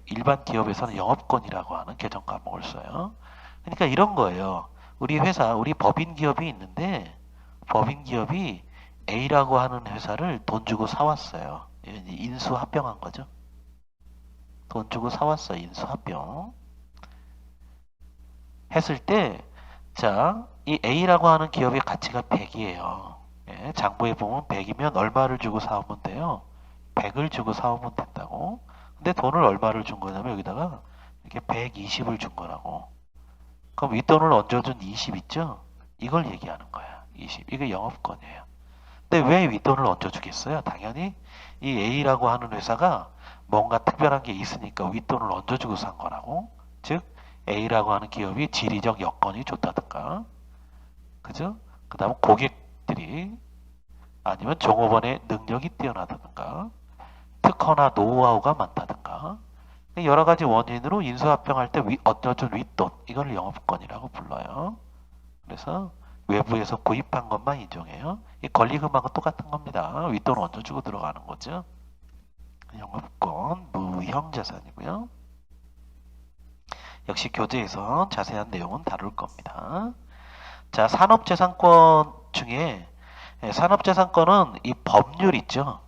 일반 기업에서는 영업권이라고 하는 계정 과목을 써요. 그러니까 이런 거예요. 우리 회사, 우리 법인 기업이 있는데 법인 기업이 A라고 하는 회사를 돈 주고 사왔어요. 인수 합병한 거죠. 돈 주고 사왔어. 인수 합병. 했을 때, 자, 이 A라고 하는 기업의 가치가 100이에요. 예, 장부에 보면 100이면 얼마를 주고 사오면 돼요? 100을 주고 사오면 된다고. 근데 돈을 얼마를 준 거냐면 여기다가 이렇게 120을 준 거라고. 그럼 윗돈을 얹어준 20 있죠? 이걸 얘기하는 거야. 20. 이게 영업권이에요. 근데 왜 윗돈을 얹어주겠어요? 당연히 이 A라고 하는 회사가 뭔가 특별한 게 있으니까 윗돈을 얹어주고 산 거라고. 즉 A라고 하는 기업이 지리적 여건이 좋다든가, 그죠? 그 다음 고객들이 아니면 종업원의 능력이 뛰어나다든가, 특허나 노하우가 많다든가, 여러 가지 원인으로 인수합병할 때 얹어준 윗돈, 이걸 영업권이라고 불러요. 그래서 외부에서 구입한 것만 인정해요. 이 권리금하고 똑같은 겁니다. 윗돈 얹어주고 들어가는 거죠. 영업권, 무형자산이고요. 역시 교재에서 자세한 내용은 다룰 겁니다. 자, 산업재산권 중에 산업재산권은 이 법률 있죠.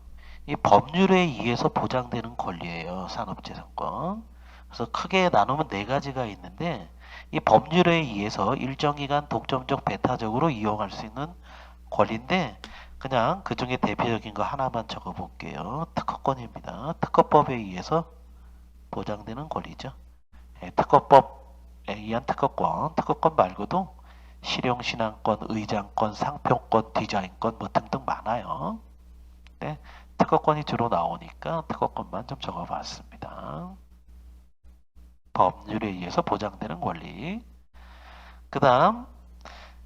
이 법률에 의해서 보장되는 권리예요. 산업재산권. 그래서 크게 나누면 네 가지가 있는데 이 법률에 의해서 일정 기간 독점적 배타적으로 이용할 수 있는 권리인데 그냥 그 중에 대표적인 거 하나만 적어볼게요. 특허권입니다. 특허법에 의해서 보장되는 권리죠. 특허법에 의한 특허권, 특허권 말고도 실용신안권, 의장권, 상표권, 디자인권 뭐 등등 많아요. 네, 특허권이 주로 나오니까 특허권만 좀 적어봤습니다. 법률에 의해서 보장되는 권리. 그 다음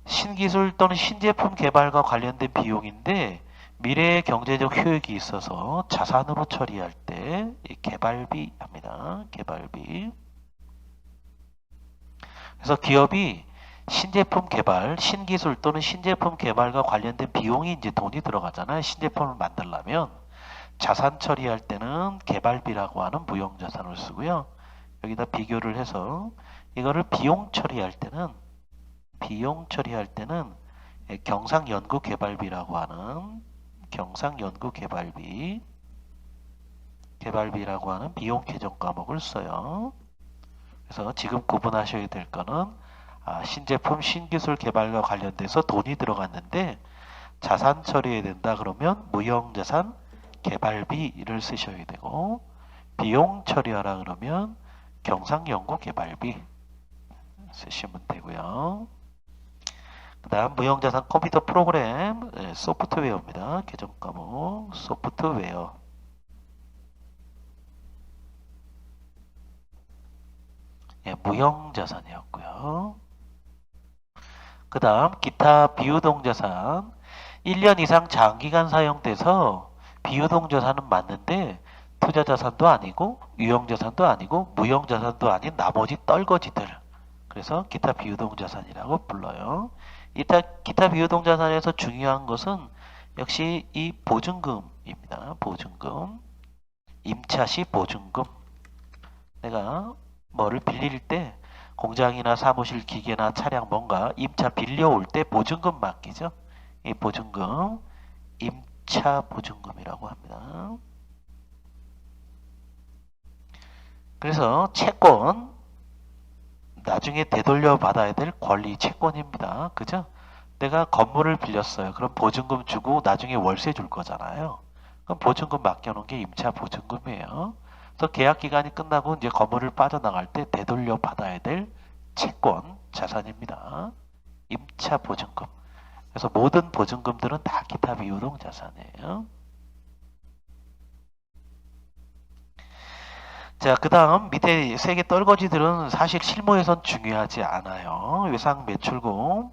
신기술 또는 신제품 개발과 관련된 비용인데 미래의 경제적 효익이 있어서 자산으로 처리할 때 개발비 합니다. 개발비. 그래서 기업이 신제품 개발, 신기술 또는 신제품 개발과 관련된 비용이 이제 돈이 들어가잖아요. 신제품을 만들려면 자산 처리할 때는 개발비라고 하는 무형자산을 쓰고요. 여기다 비교를 해서 이거를 비용 처리할 때는 경상연구개발비라고 하는 개발비라고 하는 비용 계정 과목을 써요. 그래서 지금 구분하셔야 될 거는 신제품, 신기술 개발과 관련돼서 돈이 들어갔는데 자산 처리해야 된다 그러면 무형자산 개발비를 쓰셔야 되고 비용 처리하라 그러면 경상연구개발비 쓰시면 되고요. 그 다음 무형자산 컴퓨터 프로그램 소프트웨어입니다. 계정 과목 소프트웨어. 무형자산이었고요. 그 다음 기타 비유동자산 1년 이상 장기간 사용돼서 비유동자산은 맞는데 투자자산도 아니고 유형자산도 아니고 무형자산도 아닌 나머지 떨거지들, 그래서 기타 비유동자산이라고 불러요. 기타 비유동자산에서 중요한 것은 역시 이 보증금입니다. 보증금, 임차시 보증금. 내가 뭐를 빌릴 때 공장이나 사무실 기계나 차량 뭔가 임차 빌려올 때 보증금 맡기죠. 이 보증금 임차 보증금이라고 합니다. 그래서 채권 나중에 되돌려 받아야 될 권리 채권입니다. 그죠? 내가 건물을 빌렸어요. 그럼 보증금 주고 나중에 월세 줄 거잖아요. 그럼 보증금 맡겨놓은 게 임차 보증금이에요. 그래서 계약 기간이 끝나고 이제 건물을 빠져나갈 때 되돌려 받아야 될 채권 자산입니다. 임차 보증금. 그래서 모든 보증금들은 다 기타 비유동 자산이에요. 자, 그 다음 밑에 세 개 떨거지들은 사실 실무에선 중요하지 않아요. 외상 매출금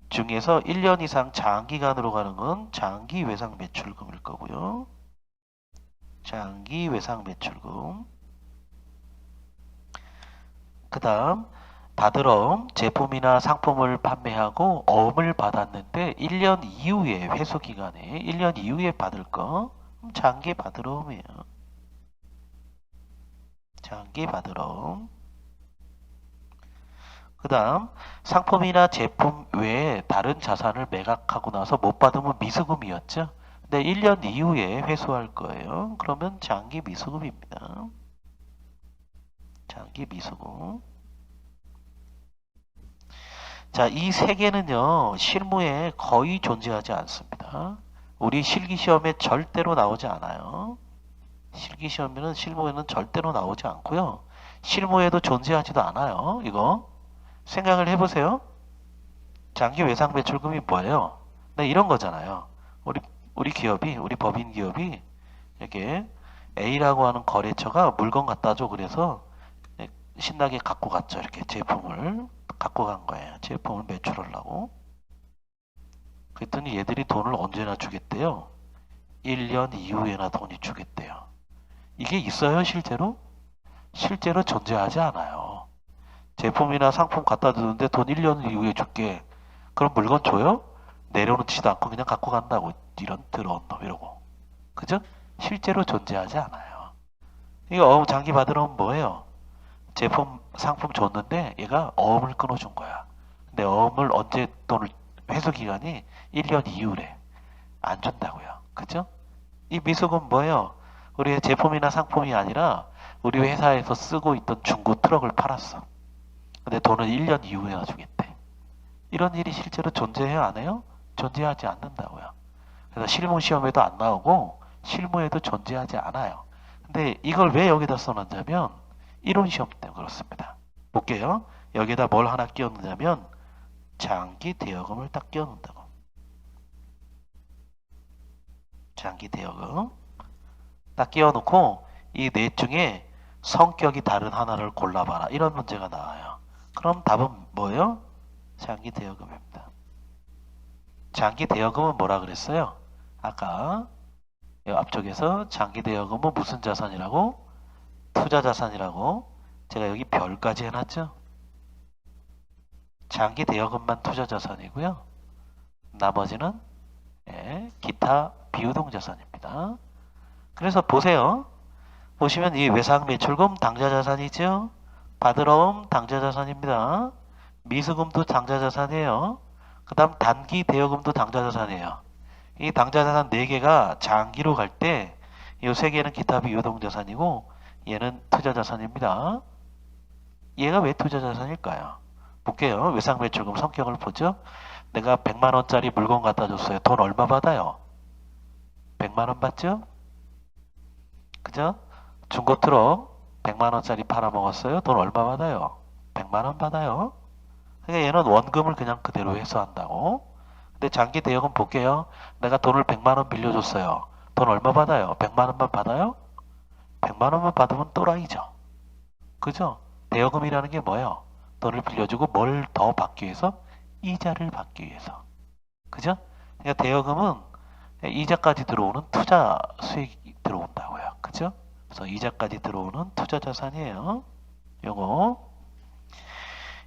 중에서 1년 이상 장기간으로 가는 건 장기 외상 매출금일 거고요. 장기 외상 매출금. 그 다음 받으럼 제품이나 상품을 판매하고 어음을 받았는데 1년 이후에 회수기간에 1년 이후에 받을 거 장기 받으럼이에요. 장기 받으러. 그 다음 상품이나 제품 외에 다른 자산을 매각하고 나서 못 받으면 미수금이었죠. 근데 1년 이후에 회수할 거예요. 그러면 장기 미수금입니다. 장기 미수금. 자, 이 세 개는요, 실무에 거의 존재하지 않습니다. 우리 실기시험에 절대로 나오지 않아요. 실기시험에는 실무에는 절대로 나오지 않고요. 실무에도 존재하지도 않아요. 이거 생각을 해보세요. 장기 외상 매출금이 뭐예요? 네, 이런 거잖아요. 우리 기업이, 우리 법인 기업이 이렇게 A라고 하는 거래처가 물건 갖다 줘 그래서 신나게 갖고 갔죠. 이렇게 제품을 갖고 간 거예요. 제품을 매출하려고. 그랬더니 얘들이 돈을 언제나 주겠대요. 1년 이후에나 돈이 주겠대요. 이게 있어요, 실제로? 실제로 존재하지 않아요. 제품이나 상품 갖다 주는데 돈 1년 이후에 줄게. 그럼 물건 줘요? 내려놓지도 않고 그냥 갖고 간다고. 이런 더러운 놈 이러고. 그죠? 실제로 존재하지 않아요. 이거 장기 받으러 오면 뭐예요? 제품, 상품 줬는데 얘가 어음을 끊어준 거야. 근데 어음을 언제 돈을 회수 기간이 1년 이후래. 안 준다고요. 그죠? 이 미수금 뭐예요? 우리의 제품이나 상품이 아니라 우리 회사에서 쓰고 있던 중고 트럭을 팔았어. 근데 돈을 1년 이후에 주겠대. 이런 일이 실제로 존재해요? 안 해요? 존재하지 않는다고요. 그래서 실무 시험에도 안 나오고 실무에도 존재하지 않아요. 근데 이걸 왜 여기다 써놨냐면 이론 시험 때문에 그렇습니다. 볼게요. 여기다 뭘 하나 끼워놓냐면 장기 대여금을 딱 끼워놓는다고. 장기 대여금 딱 끼워놓고 이 넷 중에 성격이 다른 하나를 골라봐라. 이런 문제가 나와요. 그럼 답은 뭐예요? 장기 대여금입니다. 장기 대여금은 뭐라 그랬어요? 아까 앞쪽에서 장기 대여금은 무슨 자산이라고? 투자 자산이라고 제가 여기 별까지 해놨죠? 장기 대여금만 투자 자산이고요. 나머지는 기타 비유동 자산입니다. 그래서 보세요. 보시면 이 외상 매출금 당좌 자산이죠. 받으러옴 당좌 자산입니다. 미수금도 당좌 자산이에요. 그 다음 단기 대여금도 당좌 자산이에요. 이 당좌 자산 4개가 장기로 갈 때 이 3개는 기타 비유동 자산이고 얘는 투자 자산입니다. 얘가 왜 투자 자산일까요? 볼게요. 외상 매출금 성격을 보죠. 내가 100만원짜리 물건 갖다 줬어요. 돈 얼마 받아요? 100만원 받죠? 그죠? 중고 트럭 100만원짜리 팔아먹었어요. 돈 얼마 받아요? 100만원 받아요. 그러니까 얘는 원금을 그냥 그대로 회수한다고. 근데 장기 대여금 볼게요. 내가 돈을 100만원 빌려줬어요. 돈 얼마 받아요? 100만원만 받아요? 100만원만 받으면 또라이죠. 그죠? 대여금이라는 게 뭐예요? 돈을 빌려주고 뭘 더 받기 위해서? 이자를 받기 위해서. 그죠? 그러니까 대여금은 이자까지 들어오는 투자 수익이 들어온다고요. 그죠? 그래서 이자까지 들어오는 투자 자산이에요. 요거.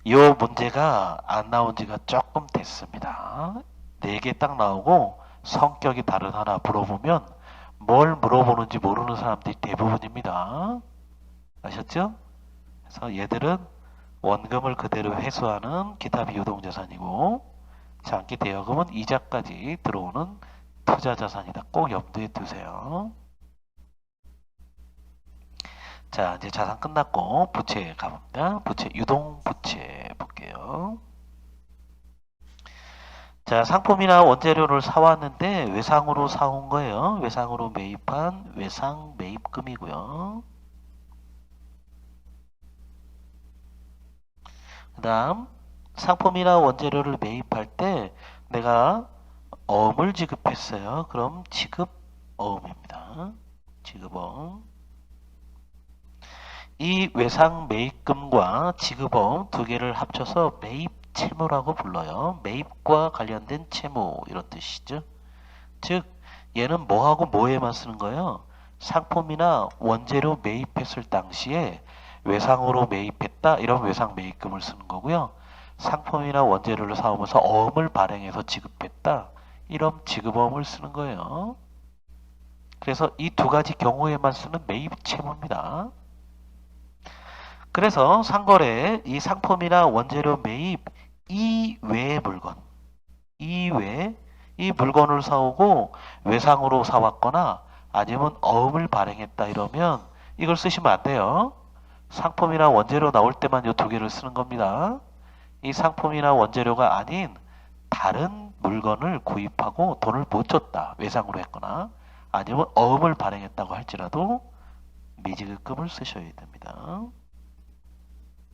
요 문제가 안 나온 지가 조금 됐습니다. 4개 딱 나오고 성격이 다른 하나 물어보면 뭘 물어보는지 모르는 사람들이 대부분입니다. 아셨죠? 그래서 얘들은 원금을 그대로 회수하는 기타 비유동 자산이고 장기 대여금은 이자까지 들어오는 투자 자산이다. 꼭 염두에 두세요. 자, 이제 자산 끝났고 부채 가봅니다. 부채, 유동 부채 볼게요. 자, 상품이나 원재료를 사왔는데 외상으로 사온 거예요. 외상으로 매입한 외상 매입금이고요. 그 다음 상품이나 원재료를 매입할 때 내가 어음을 지급했어요. 그럼 지급어음입니다. 지급어음. 이 외상 매입금과 지급어음 2개를 합쳐서 매입 채무라고 불러요. 매입과 관련된 채무 이런 뜻이죠. 즉 얘는 뭐하고 뭐에만 쓰는 거예요? 상품이나 원재료 매입했을 당시에 외상으로 매입했다 이런 외상 매입금을 쓰는 거고요. 상품이나 원재료를 사오면서 어음을 발행해서 지급했다 이런 지급어음을 쓰는 거예요. 그래서 이 2가지 경우에만 쓰는 매입 채무입니다. 그래서 상거래 이 상품이나 원재료 매입 이외의 물건, 이외에 이 물건을 사오고 외상으로 사왔거나 아니면 어음을 발행했다 이러면 이걸 쓰시면 안 돼요. 상품이나 원재료 나올 때만 이 두 개를 쓰는 겁니다. 이 상품이나 원재료가 아닌 다른 물건을 구입하고 돈을 못 줬다. 외상으로 했거나 아니면 어음을 발행했다고 할지라도 미지급금을 쓰셔야 됩니다.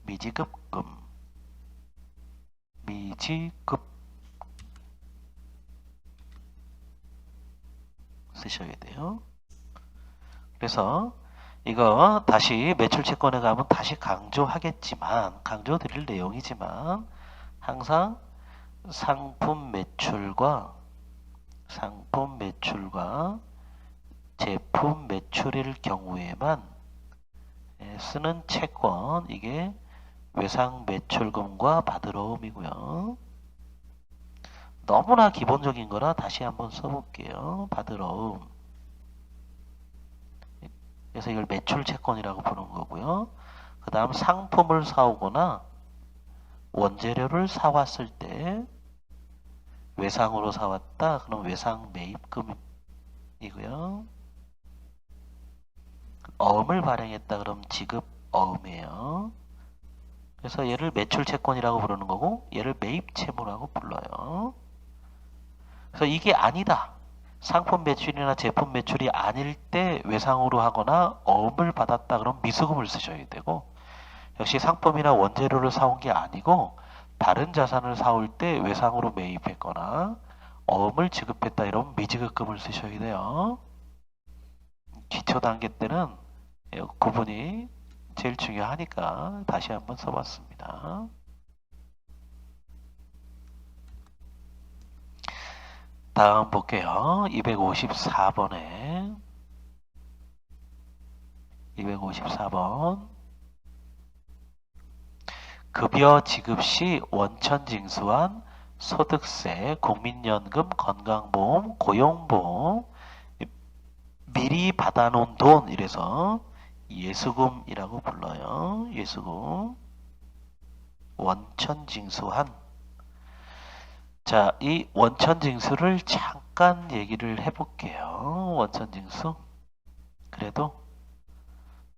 미지급금, 미지급 쓰셔야 돼요. 그래서 이거 다시 매출채권에 가면 다시 강조하겠지만, 강조드릴 내용이지만 항상 상품 매출과 제품 매출일 경우에만 쓰는 채권, 이게 외상 매출금과 받으러옴이고요. 너무나 기본적인 거라 다시 한번 써볼게요. 받으러옴. 그래서 이걸 매출 채권이라고 부르는 거고요. 그 다음 상품을 사오거나 원재료를 사왔을 때 외상으로 사왔다. 그럼 외상 매입금이고요. 어음을 발행했다. 그럼 지급 어음이에요. 그래서 얘를 매출 채권이라고 부르는 거고 얘를 매입 채무라고 불러요. 그래서 이게 아니다. 상품 매출이나 제품 매출이 아닐 때 외상으로 하거나 어음을 받았다. 그럼 미수금을 쓰셔야 되고, 역시 상품이나 원재료를 사온 게 아니고 다른 자산을 사올 때 외상으로 매입했거나 어음을 지급했다. 이러면 미지급금을 쓰셔야 돼요. 기초 단계 때는 구분이 제일 중요하니까 다시 한번 써봤습니다. 다음 볼게요. 254번에 254번 급여 지급 시 원천 징수한 소득세, 국민연금, 건강보험, 고용보험 미리 받아놓은 돈 이래서 예수금이라고 불러요. 예수금 원천 징수한. 자, 이 원천징수를 잠깐 얘기를 해볼게요. 원천징수. 그래도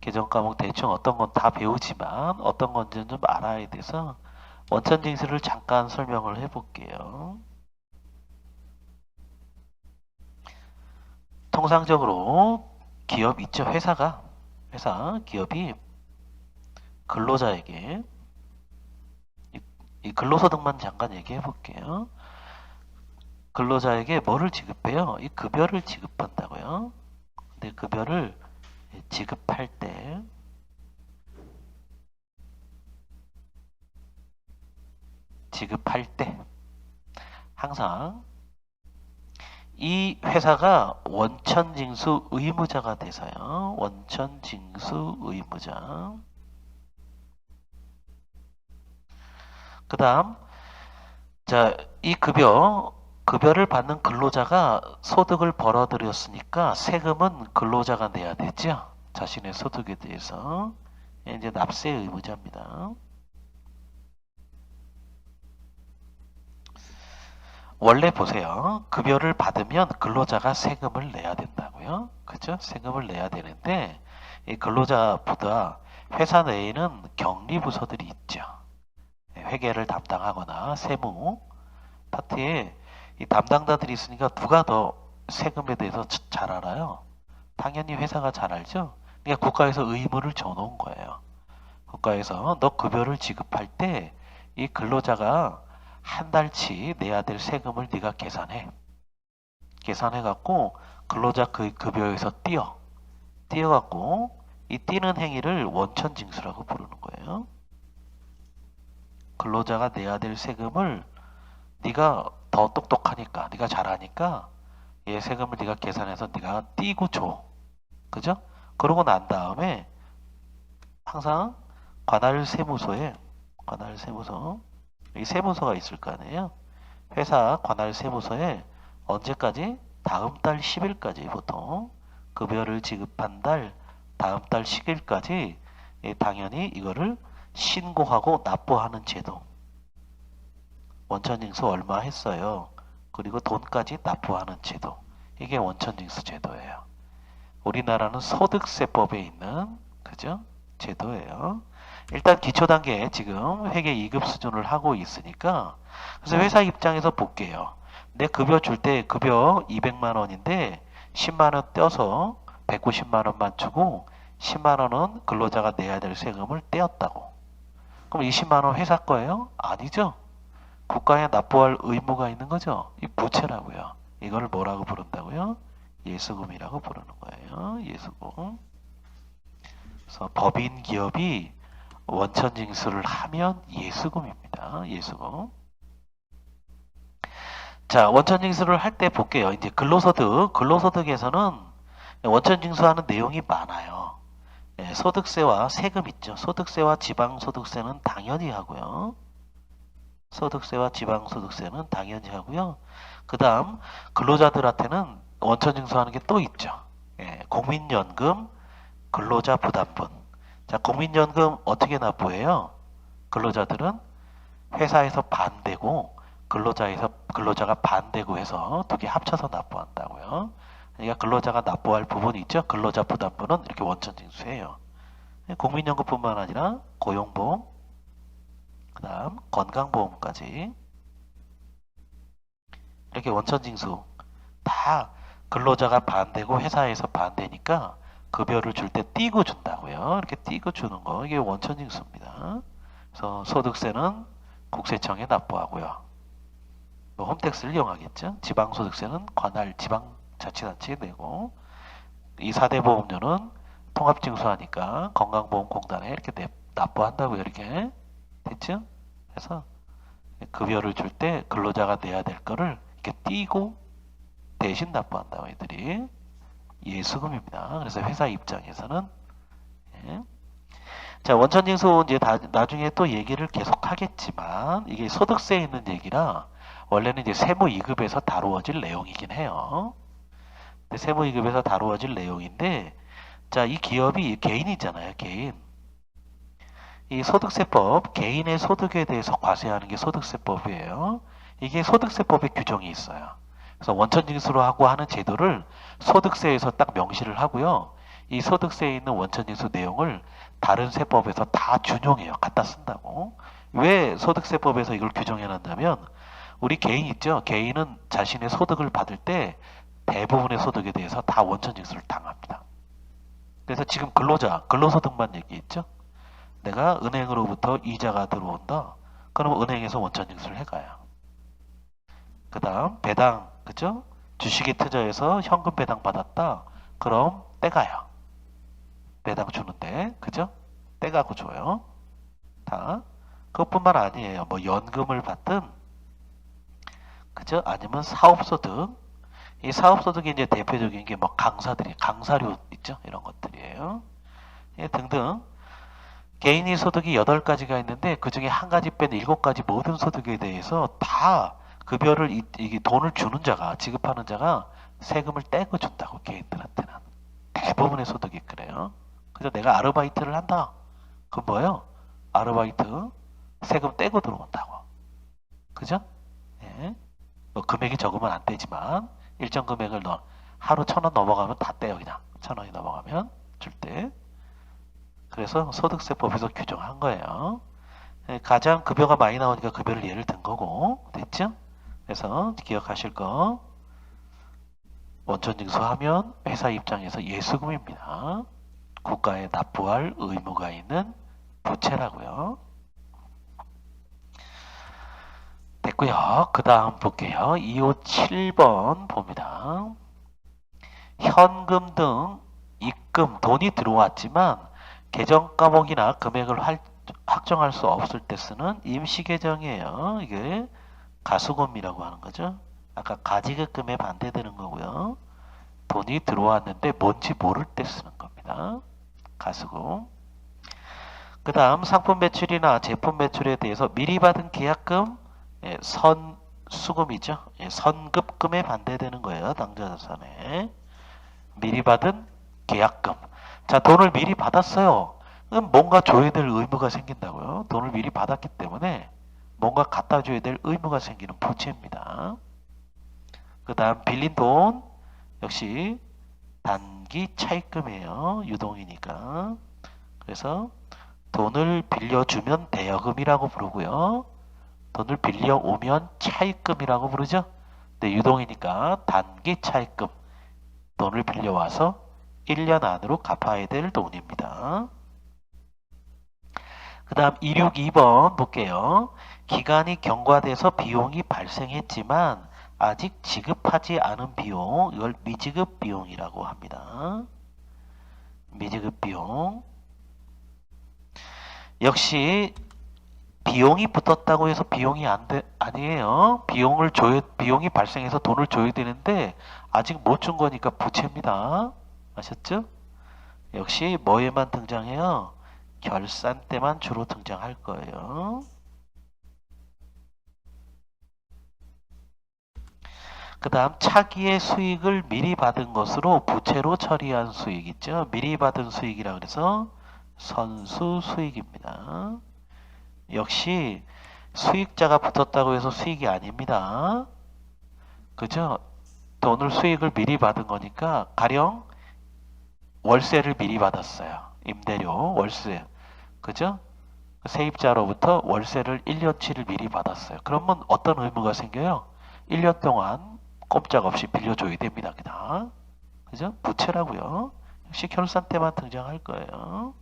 개정과목 대충 어떤 건 다 배우지만 어떤 건지는 좀 알아야 돼서 원천징수를 잠깐 설명을 해볼게요. 통상적으로 기업 있죠. 기업이 근로자에게 이 근로소득만 잠깐 얘기해 볼게요. 근로자에게 뭐를 지급해요? 이 급여를 지급한다고요. 근데 급여를 지급할 때 항상 이 회사가 원천징수 의무자가 돼서요. 원천징수 의무자. 그 다음 자, 이 급여를 받는 근로자가 소득을 벌어들였으니까 세금은 근로자가 내야 되죠. 자신의 소득에 대해서. 이제 납세 의무자입니다. 원래 보세요. 급여를 받으면 근로자가 세금을 내야 된다고요. 그죠? 세금을 내야 되는데 이 근로자보다 회사 내에는 격리부서들이 있죠. 회계를 담당하거나 세무 파트에 이 담당자들이 있으니까 누가 더 세금에 대해서 잘 알아요? 당연히 회사가 잘 알죠? 그러니까 국가에서 의무를 줘놓은 거예요. 국가에서 너 급여를 지급할 때 이 근로자가 한 달치 내야 될 세금을 네가 계산해. 계산해갖고 근로자 그 급여에서 띄어갖고 이 띄는 행위를 원천징수라고 부르는 거예요. 근로자가 내야 될 세금을 네가 더 똑똑하니까, 네가 잘하니까 얘 세금을 네가 계산해서 네가 띄고 줘. 그죠? 그러고 난 다음에 항상 관할세무소에 이 세무서가 있을 거 아니에요. 회사 관할세무서에 언제까지? 다음 달 10일까지 보통 급여를 지급한 달 다음 달 10일까지 당연히 이거를 신고하고 납부하는 제도. 원천징수 얼마 했어요. 그리고 돈까지 납부하는 제도. 이게 원천징수 제도예요. 우리나라는 소득세법에 있는 그죠? 제도예요. 일단 기초 단계에 지금 회계 2급 수준을 하고 있으니까 그래서 회사 입장에서 볼게요. 내 급여 줄 때 급여 200만 원인데 10만 원 떼어서 190만 원만 주고 10만 원은 근로자가 내야 될 세금을 떼었다고. 그럼 20만 원 회사 거예요? 아니죠. 국가에 납부할 의무가 있는 거죠. 이 부채라고요. 이걸 뭐라고 부른다고요? 예수금이라고 부르는 거예요. 예수금. 그래서 법인 기업이 원천징수를 하면 예수금입니다. 예수금. 자, 원천징수를 할 때 볼게요. 이제 근로소득에서는 원천징수하는 내용이 많아요. 소득세와 세금 있죠. 소득세와 지방소득세는 당연히 하고요. 소득세와 지방소득세는 당연히 하고요. 그 다음 근로자들한테는 원천징수하는 게 또 있죠. 국민연금, 근로자 부담분. 자, 국민연금 어떻게 납부해요? 근로자들은 회사에서 반대고 근로자가 반대고 해서 두 개 합쳐서 납부한다고요. 그러니까 근로자가 납부할 부분이 있죠. 근로자 부담분은 이렇게 원천징수해요. 국민연금뿐만 아니라 고용보험, 그 다음 건강보험까지 이렇게 원천징수 다 근로자가 반대고 회사에서 반대니까 급여를 줄 때 띄고 준다고요. 이렇게 띄고 주는 거 이게 원천징수입니다. 그래서 소득세는 국세청에 납부하고요. 뭐 홈택스를 이용하겠죠. 지방소득세는 관할 지방자치단체에 내고 이 4대 보험료는 통합징수하니까 건강보험공단에 이렇게 납부한다고요. 이렇게 됐죠? 그래서 급여를 줄 때 근로자가 내야 될 거를 이렇게 띄고 대신 납부한다고 애들이 예수금입니다. 그래서 회사 입장에서는 자, 원천징수 이제 나중에 또 얘기를 계속 하겠지만 이게 소득세에 있는 얘기라 원래는 이제 세무 2급에서 다루어질 내용이긴 해요. 근데 세무 2급에서 다루어질 내용인데 자, 이 기업이 개인이잖아요. 개인. 이 소득세법, 개인의 소득에 대해서 과세하는 게 소득세법이에요. 이게 소득세법에 규정이 있어요. 그래서 원천징수로 하고 하는 제도를 소득세에서 딱 명시를 하고요. 이 소득세에 있는 원천징수 내용을 다른 세법에서 다 준용해요. 갖다 쓴다고. 왜 소득세법에서 이걸 규정해 놨냐면 우리 개인 있죠. 개인은 자신의 소득을 받을 때 대부분의 소득에 대해서 다 원천징수를 당합니다. 그래서 지금 근로소득만 얘기했죠. 내가 은행으로부터 이자가 들어온다. 그럼 은행에서 원천징수를 해가요. 그 다음 배당, 그죠? 주식이 투자해서 현금 배당 받았다. 그럼 떼가요. 배당 주는데, 그죠? 떼가고 줘요. 다. 그것뿐만 아니에요. 뭐 연금을 받든, 그죠? 아니면 사업소득. 이 사업소득이 이제 대표적인 게 뭐 강사료 있죠? 이런 것들이에요. 예, 등등. 개인이 소득이 8가지가 있는데 그 중에 한 가지 뺀 7가지 모든 소득에 대해서 다 급여를 이게 돈을 주는 자가 지급하는 자가 세금을 떼고 준다고. 개인들한테는 대부분의 소득이 그래요. 그래서 내가 아르바이트를 한다. 그건 뭐예요? 아르바이트 세금 떼고 들어온다고. 그죠? 예. 뭐 금액이 적으면 안 떼지만 일정 금액을 하루 1,000원 넘어가면 다 떼요. 그냥 1,000원이 넘어가면 줄 때. 그래서 소득세법에서 규정한 거예요. 가장 급여가 많이 나오니까 급여를 예를 든 거고. 됐죠? 그래서 기억하실 거 원천징수하면 회사 입장에서 예수금입니다. 국가에 납부할 의무가 있는 부채라고요. 됐고요. 그 다음 볼게요. 257번 봅니다. 현금 등 입금, 돈이 들어왔지만 계정 과목이나 금액을 확정할 수 없을 때 쓰는 임시계정이에요. 이게 가수금이라고 하는 거죠. 아까 가지급금에 반대되는 거고요. 돈이 들어왔는데 뭔지 모를 때 쓰는 겁니다. 가수금. 그 다음 상품 매출이나 제품 매출에 대해서 미리 받은 계약금, 선수금이죠. 선급금에 반대되는 거예요. 당좌자산에. 미리 받은 계약금. 자, 돈을 미리 받았어요. 그럼 뭔가 줘야 될 의무가 생긴다고요. 돈을 미리 받았기 때문에 뭔가 갖다 줘야 될 의무가 생기는 부채입니다. 그 다음 빌린 돈 역시 단기 차입금이에요. 유동이니까. 그래서 돈을 빌려주면 대여금이라고 부르고요. 돈을 빌려오면 차입금이라고 부르죠. 근데 유동이니까 단기 차입금. 돈을 빌려와서 1년 안으로 갚아야 될 돈입니다. 그 다음 262번 볼게요. 기간이 경과돼서 비용이 발생했지만 아직 지급하지 않은 비용, 이걸 미지급 비용이라고 합니다. 미지급 비용. 역시 비용이 붙었다고 해서 비용이 아니에요. 비용이 발생해서 돈을 줘야 되는데 아직 못 준 거니까 부채입니다. 아셨죠? 역시 뭐에만 등장해요? 결산 때만 주로 등장할 거예요. 그 다음 차기의 수익을 미리 받은 것으로 부채로 처리한 수익 있죠. 미리 받은 수익이라 그래서 선수 수익입니다. 역시 수익자가 붙었다고 해서 수익이 아닙니다. 그죠? 돈을 수익을 미리 받은 거니까 가령 월세를 미리 받았어요. 임대료, 월세. 그죠? 세입자로부터 월세를 1년치를 미리 받았어요. 그러면 어떤 의무가 생겨요? 1년 동안 꼼짝없이 빌려줘야 됩니다. 그냥. 그죠? 부채라고요. 역시 결산 때만 등장할 거예요.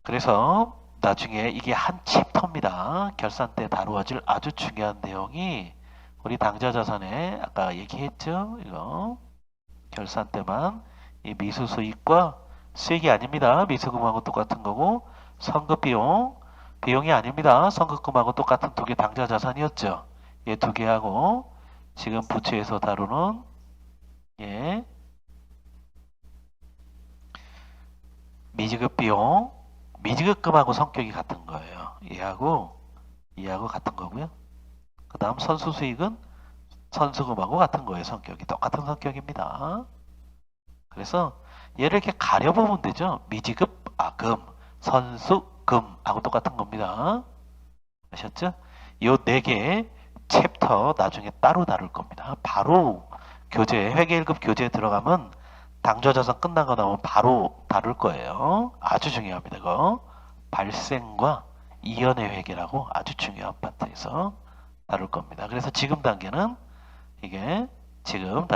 그래서 나중에 이게 한 챕터입니다. 결산 때 다루어질 아주 중요한 내용이 우리 당좌자산에 아까 얘기했죠? 이거 결산 때만 이 미수수익과 수익이 아닙니다. 미수금하고 똑같은 거고 선급비용 비용이 아닙니다. 선급금하고 똑같은 두 개 당좌자산이었죠. 얘 두 개하고 지금 부채에서 다루는 미지급비용 미지급금하고 성격이 같은 거예요. 얘하고 같은 거고요. 그 다음 선수수익은 선수금하고 같은 거예요. 성격이 똑같은 성격입니다. 그래서 얘를 이렇게 가려보면 되죠. 미지급, 금, 선수, 금하고 똑같은 겁니다. 아셨죠? 요 4개 챕터 나중에 따로 다룰 겁니다. 바로 교재, 회계 1급 교재에 들어가면 당좌자산 끝나고 나면 바로 다룰 거예요. 아주 중요합니다. 이거 발생과 이연의 회계라고 아주 중요한 파트에서 다룰 겁니다. 그래서 지금 단계는 이게 지금은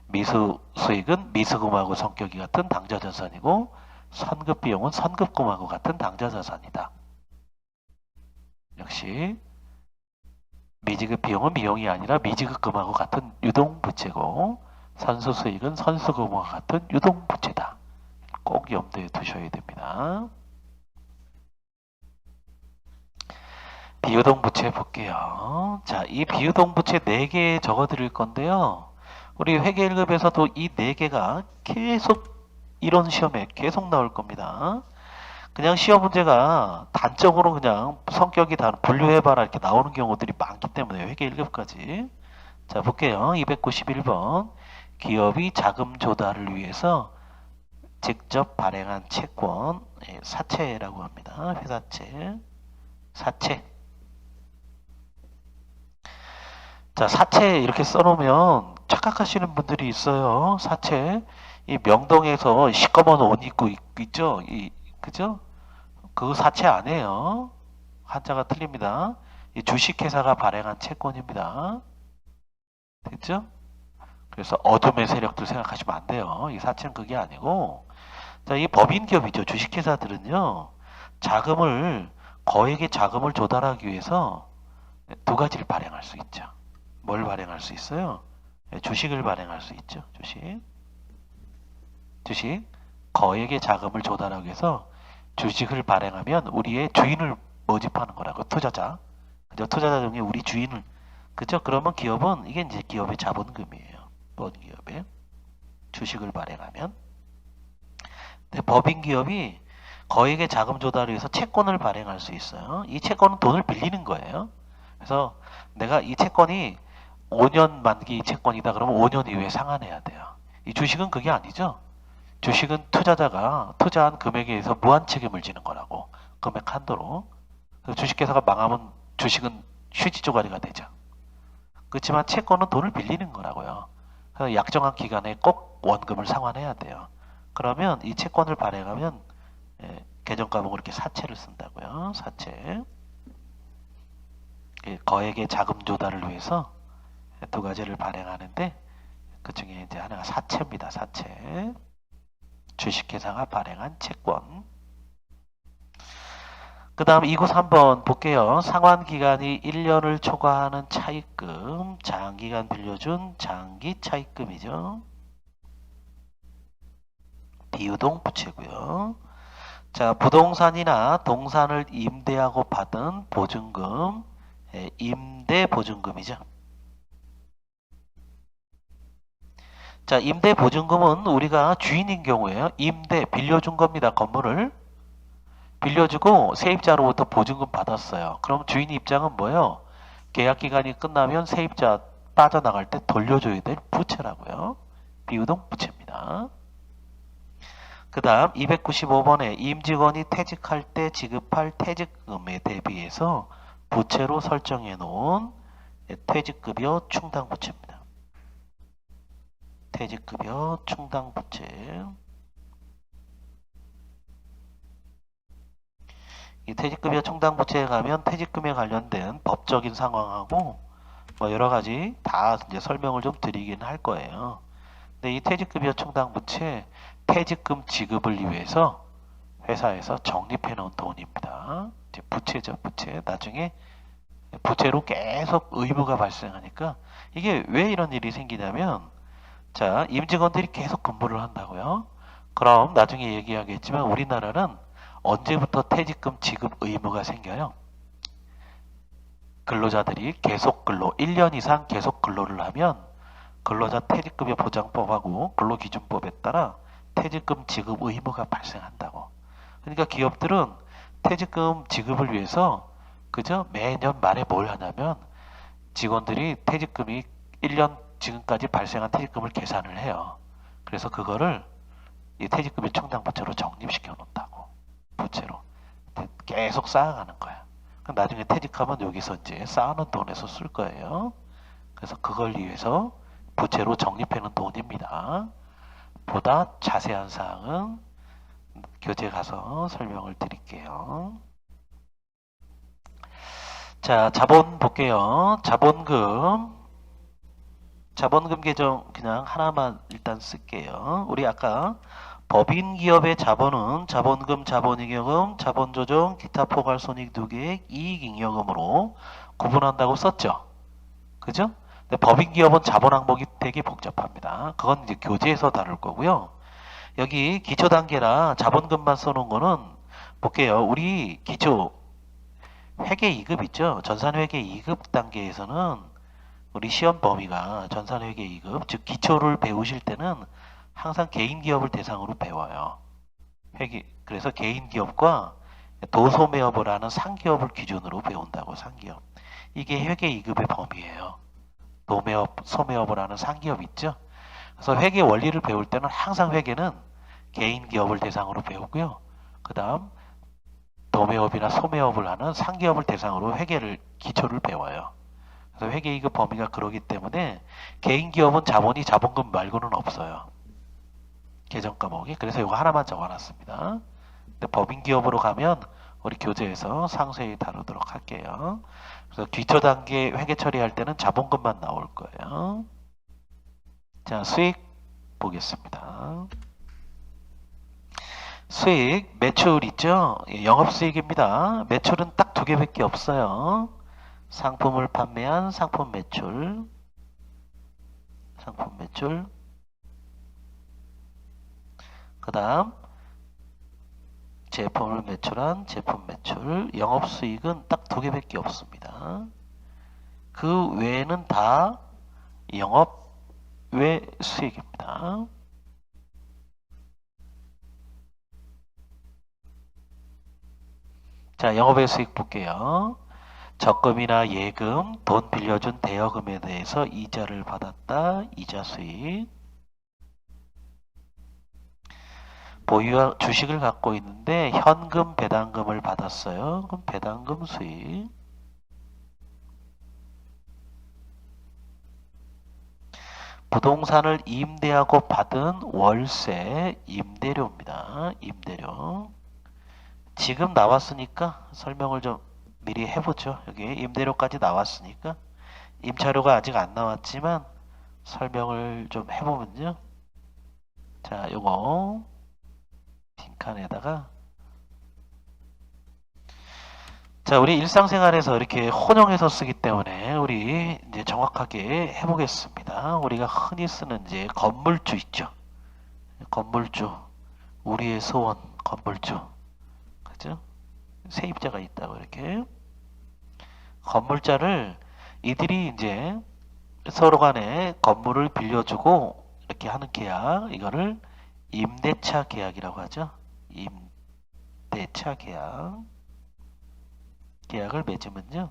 미수수익은 미수금하고 성격이 같은 당좌자산이고 선급비용은 선급금하고 같은 당좌자산이다. 역시 미지급비용은 비용이 아니라 미지급금하고 같은 유동부채고 선수수익은 선수금과 같은 유동부채다. 꼭 염두에 두셔야 됩니다. 비유동부채 볼게요. 자, 이 비유동부채 4개 적어드릴 건데요. 우리 회계 1급에서도 이 4개가 계속 이론 시험에 계속 나올 겁니다. 그냥 시험 문제가 단적으로 그냥 성격이 다 분류해봐라 이렇게 나오는 경우들이 많기 때문에 회계 1급까지. 자, 볼게요. 291번. 기업이 자금 조달을 위해서 직접 발행한 채권, 사채라고 합니다. 회사채, 사채. 자, 사채 이렇게 써놓으면 착각하시는 분들이 있어요. 사채. 이 명동에서 시꺼먼 옷 입고 있죠? 그죠? 그거 사채 아니에요. 한자가 틀립니다. 이 주식회사가 발행한 채권입니다. 됐죠? 그래서 어둠의 세력들 생각하시면 안 돼요. 이 사채는 그게 아니고, 자, 이 법인기업이죠. 주식회사들은요, 거액의 자금을 조달하기 위해서 2가지를 발행할 수 있죠. 뭘 발행할 수 있어요? 주식을 발행할 수 있죠. 주식. 거액의 자금을 조달하기 위해서 주식을 발행하면 우리의 주인을 모집하는 거라고. 투자자. 그죠? 투자자 중에 우리 주인을. 그죠? 그러면 기업은 이게 이제 기업의 자본금이에요. 법인기업에 주식을 발행하면. 근데 법인기업이 거액의 자금 조달을 위해서 채권을 발행할 수 있어요. 이 채권은 돈을 빌리는 거예요. 그래서 내가 이 채권이 5년 만기 채권이다 그러면 5년 이후에 상환해야 돼요. 이 주식은 그게 아니죠. 주식은 투자자가 투자한 금액에 의해서 무한 책임을 지는 거라고. 금액 한도로. 주식회사가 망하면 주식은 휴지 조가리가 되죠. 그렇지만 채권은 돈을 빌리는 거라고요. 그래서 약정한 기간에 꼭 원금을 상환해야 돼요. 그러면 이 채권을 발행하면 계정과목으로 이렇게 사채를 쓴다고요. 사채. 거액의 자금 조달을 위해서 두 가지를 발행하는데 그 중에 이제 하나가 사채입니다. 사채. 주식회사가 발행한 채권. 그 다음 2구 3번 볼게요. 상환기간이 1년을 초과하는 차입금, 장기간 빌려준 장기 차입금이죠. 비유동 부채고요. 자, 부동산이나 동산을 임대하고 받은 보증금, 임대 보증금이죠. 자, 임대 보증금은 우리가 주인인 경우에요. 임대 빌려준 겁니다. 건물을 빌려주고 세입자로부터 보증금 받았어요. 그럼 주인 입장은 뭐예요? 계약 기간이 끝나면 세입자 빠져나갈 때 돌려줘야 될 부채라고요. 비유동 부채입니다. 그 다음 295번에 임직원이 퇴직할 때 지급할 퇴직금에 대비해서 부채로 설정해 놓은 퇴직급여 충당부채입니다. 퇴직급여 충당부채. 이 퇴직급여 충당부채에 가면 퇴직금에 관련된 법적인 상황하고 뭐 여러가지 다 이제 설명을 좀 드리긴 할 거예요. 근데 이 퇴직급여 충당부채 퇴직금 지급을 위해서 회사에서 적립해 놓은 돈입니다. 이제 부채죠, 부채. 나중에 부채로 계속 의무가 발생하니까 이게 왜 이런 일이 생기냐면 자, 임직원들이 계속 근무를 한다고요. 그럼 나중에 얘기하겠지만 우리나라는 언제부터 퇴직금 지급 의무가 생겨요? 근로자들이 계속 근로, 1년 이상 계속 근로를 하면 근로자 퇴직급여 보장법하고 근로기준법에 따라 퇴직금 지급 의무가 발생한다고. 그러니까 기업들은 퇴직금 지급을 위해서 그저 매년 말에 뭘 하냐면 직원들이 퇴직금이 1년 지금까지 발생한 퇴직금을 계산을 해요. 그래서 그거를 이 퇴직금의 충당부채로 적립시켜 놓는다고. 부채로. 계속 쌓아가는 거야. 그럼 나중에 퇴직하면 여기서 이제 쌓아놓은 돈에서 쓸 거예요. 그래서 그걸 위해서 부채로 적립해 놓은 돈입니다. 보다 자세한 사항은 교재 가서 설명을 드릴게요. 자, 자본 볼게요. 자본금 계정 그냥 하나만 일단 쓸게요. 우리 아까 법인 기업의 자본은 자본금, 자본잉여금, 자본조정, 기타 포괄손익누계액, 이익잉여금으로 구분한다고 썼죠. 그죠? 근데 법인 기업은 자본 항목이 되게 복잡합니다. 그건 이제 교재에서 다룰 거고요. 여기 기초 단계라 자본금만 써놓은 거는 볼게요. 우리 기초 회계 2급 있죠? 전산회계 2급 단계에서는 우리 시험 범위가 전산회계 2급, 즉 기초를 배우실 때는 항상 개인 기업을 대상으로 배워요. 그래서 개인 기업과 도소매업을 하는 상기업을 기준으로 배운다고. 상기업. 이게 회계 2급의 범위예요. 도매업, 소매업을 하는 상기업 있죠? 그래서 회계 원리를 배울 때는 항상 회계는 개인 기업을 대상으로 배우고요. 그 다음 도매업이나 소매업을 하는 상기업을 대상으로 회계를 기초를 배워요. 그래서 회계 2급 범위가 그러기 때문에 개인 기업은 자본이 자본금 말고는 없어요. 계정 과목이. 그래서 이거 하나만 적어놨습니다. 근데 법인 기업으로 가면 우리 교재에서 상세히 다루도록 할게요. 그래서 기초 단계 회계 처리할 때는 자본금만 나올 거예요. 자, 수익 보겠습니다. 수익, 매출 있죠? 영업수익입니다. 매출은 딱 두 개밖에 없어요. 상품을 판매한 상품 매출, 그 다음 제품을 매출한 제품 매출. 영업수익은 딱 두 개밖에 없습니다. 그 외에는 다 영업 외 수익입니다. 자, 영업외 수익 볼게요. 적금이나 예금, 돈 빌려준 대여금에 대해서 이자를 받았다. 이자 수익. 보유 주식을 갖고 있는데 현금 배당금을 받았어요. 그럼 배당금 수익. 부동산을 임대하고 받은 월세 임대료입니다. 임대료. 지금 나왔으니까 설명을 좀 미리 해보죠. 여기 임대료까지 나왔으니까 임차료가 아직 안 나왔지만 설명을 좀 해보면요. 자, 요거 빈칸에다가 자, 우리 일상생활에서 이렇게 혼용해서 쓰기 때문에 우리 이제 정확하게 해보겠습니다. 우리가 흔히 쓰는 이제 건물주 있죠. 건물주, 우리의 소원, 건물주, 그죠? 세입자가 있다고 이렇게 건물자를 이들이 이제 서로 간에 건물을 빌려주고 이렇게 하는 계약, 이거를 임대차 계약이라고 하죠. 임대차 계약. 계약을 맺으면요.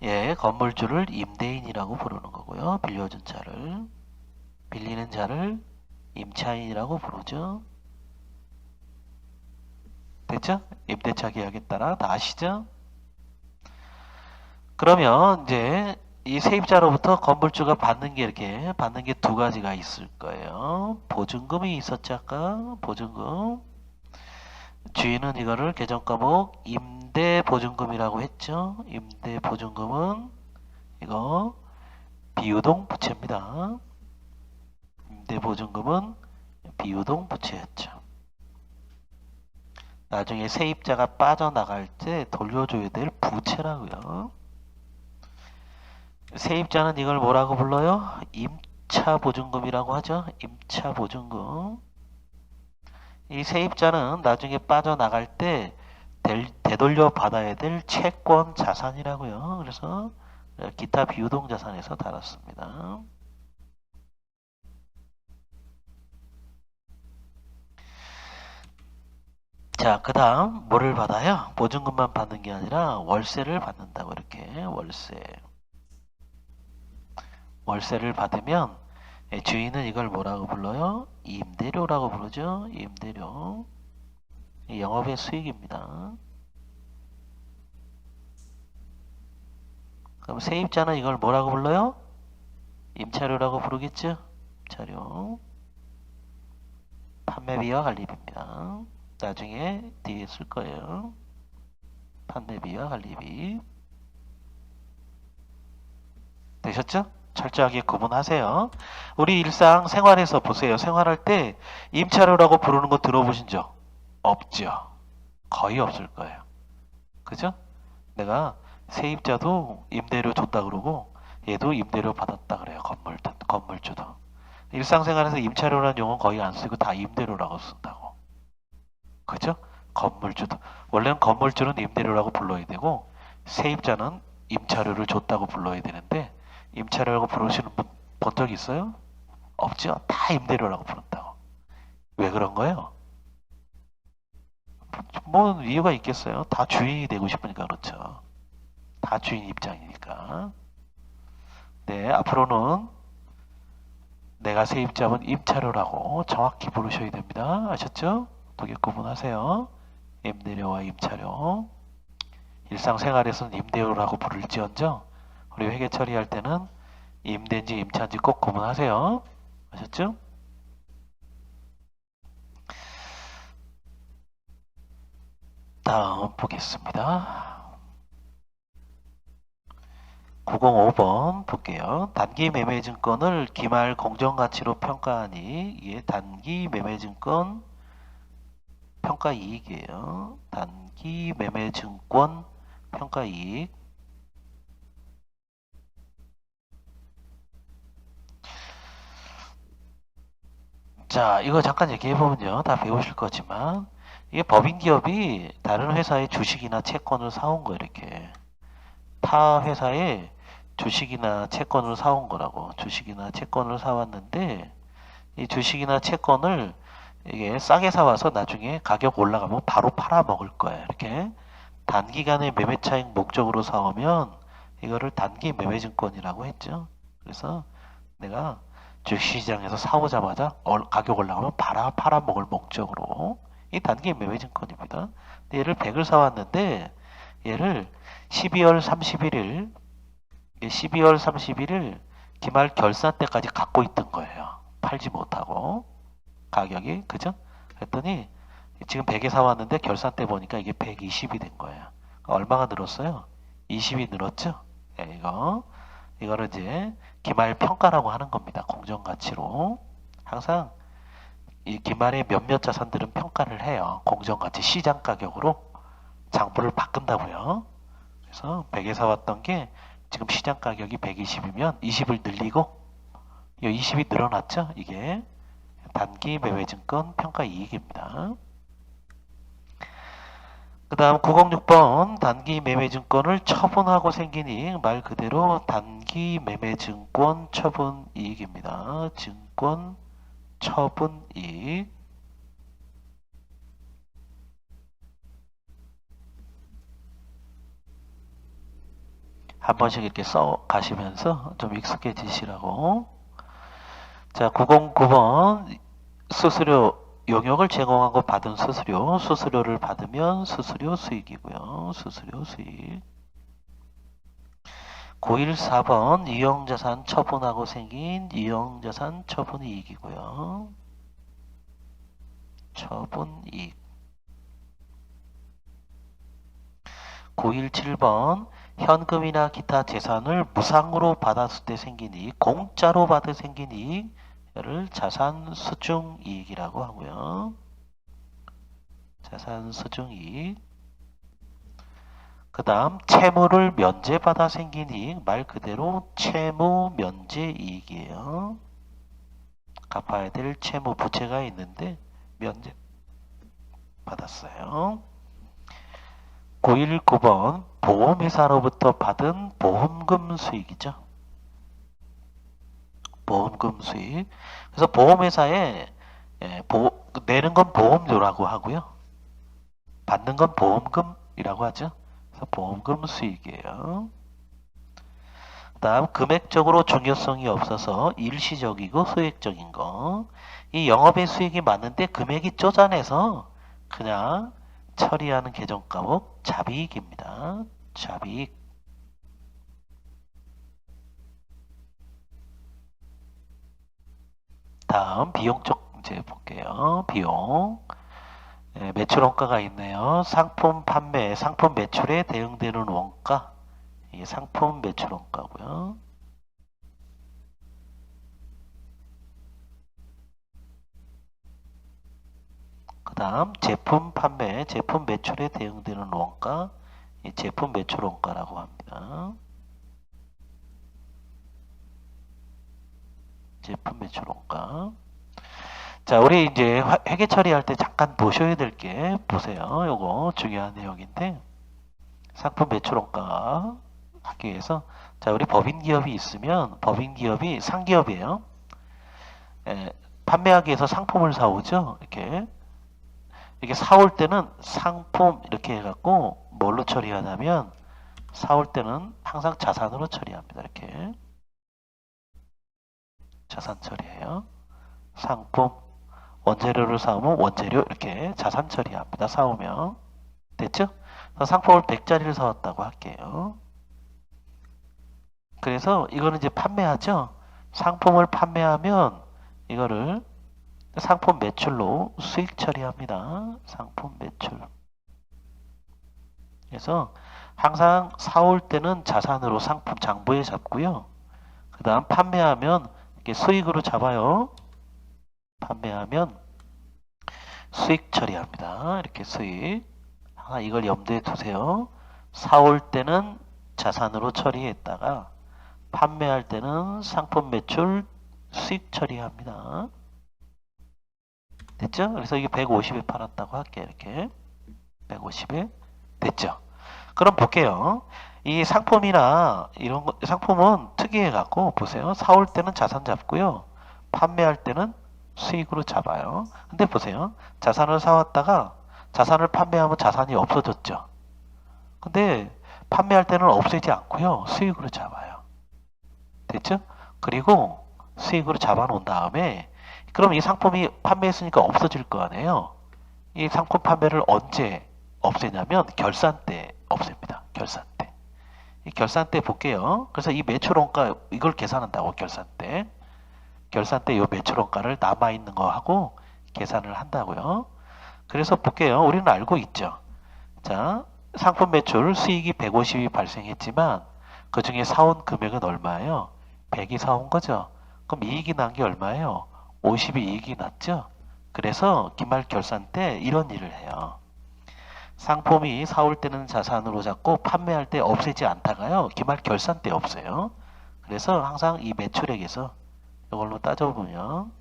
예, 건물주를 임대인이라고 부르는 거고요. 빌려준 자를, 빌리는 자를 임차인이라고 부르죠. 됐죠? 임대차 계약에 따라 다 아시죠? 그러면 이제 이 세입자로부터 건물주가 받는 게 이렇게 받는 게 두 가지가 있을 거예요. 보증금이 있었죠, 아까 보증금. 주인은 이거를 개정 과목 임대 보증금이라고 했죠. 임대 보증금은 이거 비유동 부채입니다. 임대 보증금은 비유동 부채였죠. 나중에 세입자가 빠져나갈 때 돌려줘야 될 부채라고요. 세입자는 이걸 뭐라고 불러요? 임차 보증금이라고 하죠. 임차 보증금. 이 세입자는 나중에 빠져나갈 때 되돌려 받아야 될 채권 자산이라고요. 그래서 기타 비유동 자산에서 다뤘습니다. 자, 그 다음 뭐를 받아요? 보증금만 받는 게 아니라 월세를 받는다고 이렇게 월세를 받으면 주인은 이걸 뭐라고 불러요? 임대료라고 부르죠. 임대료. 영업의 수익입니다. 그럼 세입자는 이걸 뭐라고 불러요? 임차료라고 부르겠죠? 임차료. 판매비와 관리비입니다. 나중에 뒤에 쓸 거예요. 판매비와 관리비. 되셨죠? 철저하게 구분하세요. 우리 일상 생활에서 보세요. 생활할 때 임차료라고 부르는 거 들어보신 적 없죠? 거의 없을 거예요. 그죠? 내가 세입자도 임대료 줬다 그러고 얘도 임대료 받았다 그래요. 건물주도. 일상생활에서 임차료라는 용어는 거의 안 쓰고 다 임대료라고 쓴다고. 그죠? 건물주도. 원래는 건물주는 임대료라고 불러야 되고 세입자는 임차료를 줬다고 불러야 되는데 임차료라고 부르시는 분 본 적 있어요? 없죠? 다 임대료라고 부른다고. 왜 그런 거예요? 뭐 이유가 있겠어요? 다 주인이 되고 싶으니까 그렇죠. 다 주인 입장이니까. 네, 앞으로는 내가 세입자면 임차료라고 정확히 부르셔야 됩니다. 아셨죠? 두 개 구분하세요. 임대료와 임차료. 일상생활에서는 임대료라고 부를지언정 우리 회계 처리할 때는 임대인지 임차인지 꼭 구분하세요. 아셨죠? 다음 보겠습니다. 905번 볼게요. 단기 매매증권을 기말 공정가치로 평가하니 이게 단기 매매증권 평가이익이에요. 단기 매매증권 평가이익. 자, 이거 잠깐 얘기해보면요. 다 배우실 거지만 이게 법인기업이 다른 회사의 주식이나 채권을 사온 거 이렇게 타 회사의 주식이나 채권을 사온 거라고. 주식이나 채권을 사왔는데 이 주식이나 채권을 이게 싸게 사와서 나중에 가격 올라가면 바로 팔아먹을 거야. 이렇게 단기간의 매매 차익 목적으로 사오면 이거를 단기 매매증권이라고 했죠. 그래서 내가 주식시장에서 사오자마자 가격 올라가면 팔아먹을 목적으로 이 단기 매매 증권입니다. 얘를 100을 사왔는데 얘를 12월 31일 기말 결산 때까지 갖고 있던 거예요. 팔지 못하고 가격이 그죠? 그랬더니 지금 100에 사왔는데 결산 때 보니까 이게 120이 된 거예요. 얼마가 늘었어요? 20이 늘었죠? 네, 이거를 이제 기말 평가라고 하는 겁니다. 공정가치로. 항상 이 기말의 몇몇 자산들은 평가를 해요. 공정가치 시장 가격으로 장부를 바꾼다고요. 그래서 100에 사왔던 게 지금 시장 가격이 120이면 20을 늘리고 이 20이 늘어났죠? 이게 단기 매매증권 평가 이익입니다. 그 다음 906번 단기 매매증권을 처분하고 생긴 이익, 말 그대로 단기 매매증권 처분 이익입니다. 증권 처분 이익. 한 번씩 이렇게 써 가시면서 좀 익숙해지시라고. 자, 909번 수수료 용역을 제공하고 받은 수수료를 받으면 수수료 수익이고요. 수수료 수익. 914번 유형자산 처분하고 생긴 유형자산 처분 이익이고요. 처분 이익. 917번 현금이나 기타 재산을 무상으로 받았을 때 생긴 이익, 공짜로 받아 생긴 이익을 자산 수중 이익이라고 하고요. 자산 수중 이익. 그 다음 채무를 면제받아 생긴 이익, 말 그대로 채무 면제 이익이에요. 갚아야 될 채무 부채가 있는데 면제 받았어요. 919번 보험회사로부터 받은 보험금 수익이죠. 보험금 수익. 그래서 보험회사에 내는 건 보험료라고 하고요. 받는 건 보험금이라고 하죠. 그래서 보험금 수익이에요. 그 다음 금액적으로 중요성이 없어서 일시적이고 소액적인 거. 이 영업의 수익이 많은데 금액이 쪼잔해서 그냥 처리하는 계정과목 잡이익입니다. 잡이익. 다음 비용 쪽 이제 볼게요. 비용. 매출 원가가 있네요. 상품 판매, 상품 매출에 대응되는 원가. 이게 상품 매출 원가고요. 그 다음 제품 판매, 제품 매출에 대응되는 원가, 이 제품 매출 원가라고 합니다. 제품 매출 원가. 자, 우리 이제 회계 처리할 때 잠깐 보셔야 될 게 보세요. 요거 중요한 내용인데 상품 매출 원가 하기 위해서 자, 우리 법인 기업이 있으면 법인 기업이 상기업이에요. 판매하기 위해서 상품을 사오죠. 이렇게 사올 때는 상품 이렇게 해갖고 뭘로 처리하냐면 사올 때는 항상 자산으로 처리합니다. 이렇게 자산 처리해요. 상품 원재료를 사오면 원재료 이렇게 자산 처리합니다. 사오면 됐죠? 상품을 100짜리를 사왔다고 할게요. 그래서 이거는 이제 판매하죠. 상품을 판매하면 이거를 상품 매출로 수익 처리합니다. 상품 매출. 그래서 항상 사올 때는 자산으로 상품 장부에 잡고요. 그 다음 판매하면 이렇게 수익으로 잡아요. 판매하면 수익 처리합니다. 이렇게 수익. 이걸 염두에 두세요. 사올 때는 자산으로 처리했다가 판매할 때는 상품 매출 수익 처리합니다. 됐죠? 그래서 이게 150에 팔았다고 할게요. 이렇게 150에 됐죠? 그럼 볼게요. 이 상품이나 이런 거, 상품은 특이해 갖고 보세요. 사올 때는 자산 잡고요. 판매할 때는 수익으로 잡아요. 근데 보세요. 자산을 사왔다가 자산을 판매하면 자산이 없어졌죠. 근데 판매할 때는 없애지 않고요. 수익으로 잡아요. 됐죠? 그리고 수익으로 잡아놓은 다음에 그럼 이 상품이 판매했으니까 없어질 거 아니에요. 이 상품 판매를 언제 없애냐면 결산 때 없앱니다. 결산 때. 이 결산 때 볼게요. 그래서 이 매출원가 이걸 계산한다고 결산 때. 결산 때 이 매출원가를 남아있는 거 하고 계산을 한다고요. 그래서 볼게요. 우리는 알고 있죠. 자, 상품 매출 수익이 150이 발생했지만 그 중에 사온 금액은 얼마예요? 100이 사온 거죠. 그럼 이익이 난 게 얼마예요? 50이 이익이 났죠. 그래서 기말 결산 때 이런 일을 해요. 상품이 사올 때는 자산으로 잡고 판매할 때 없애지 않다가요. 기말 결산 때 없어요. 그래서 항상 이 매출액에서 이걸로 따져보면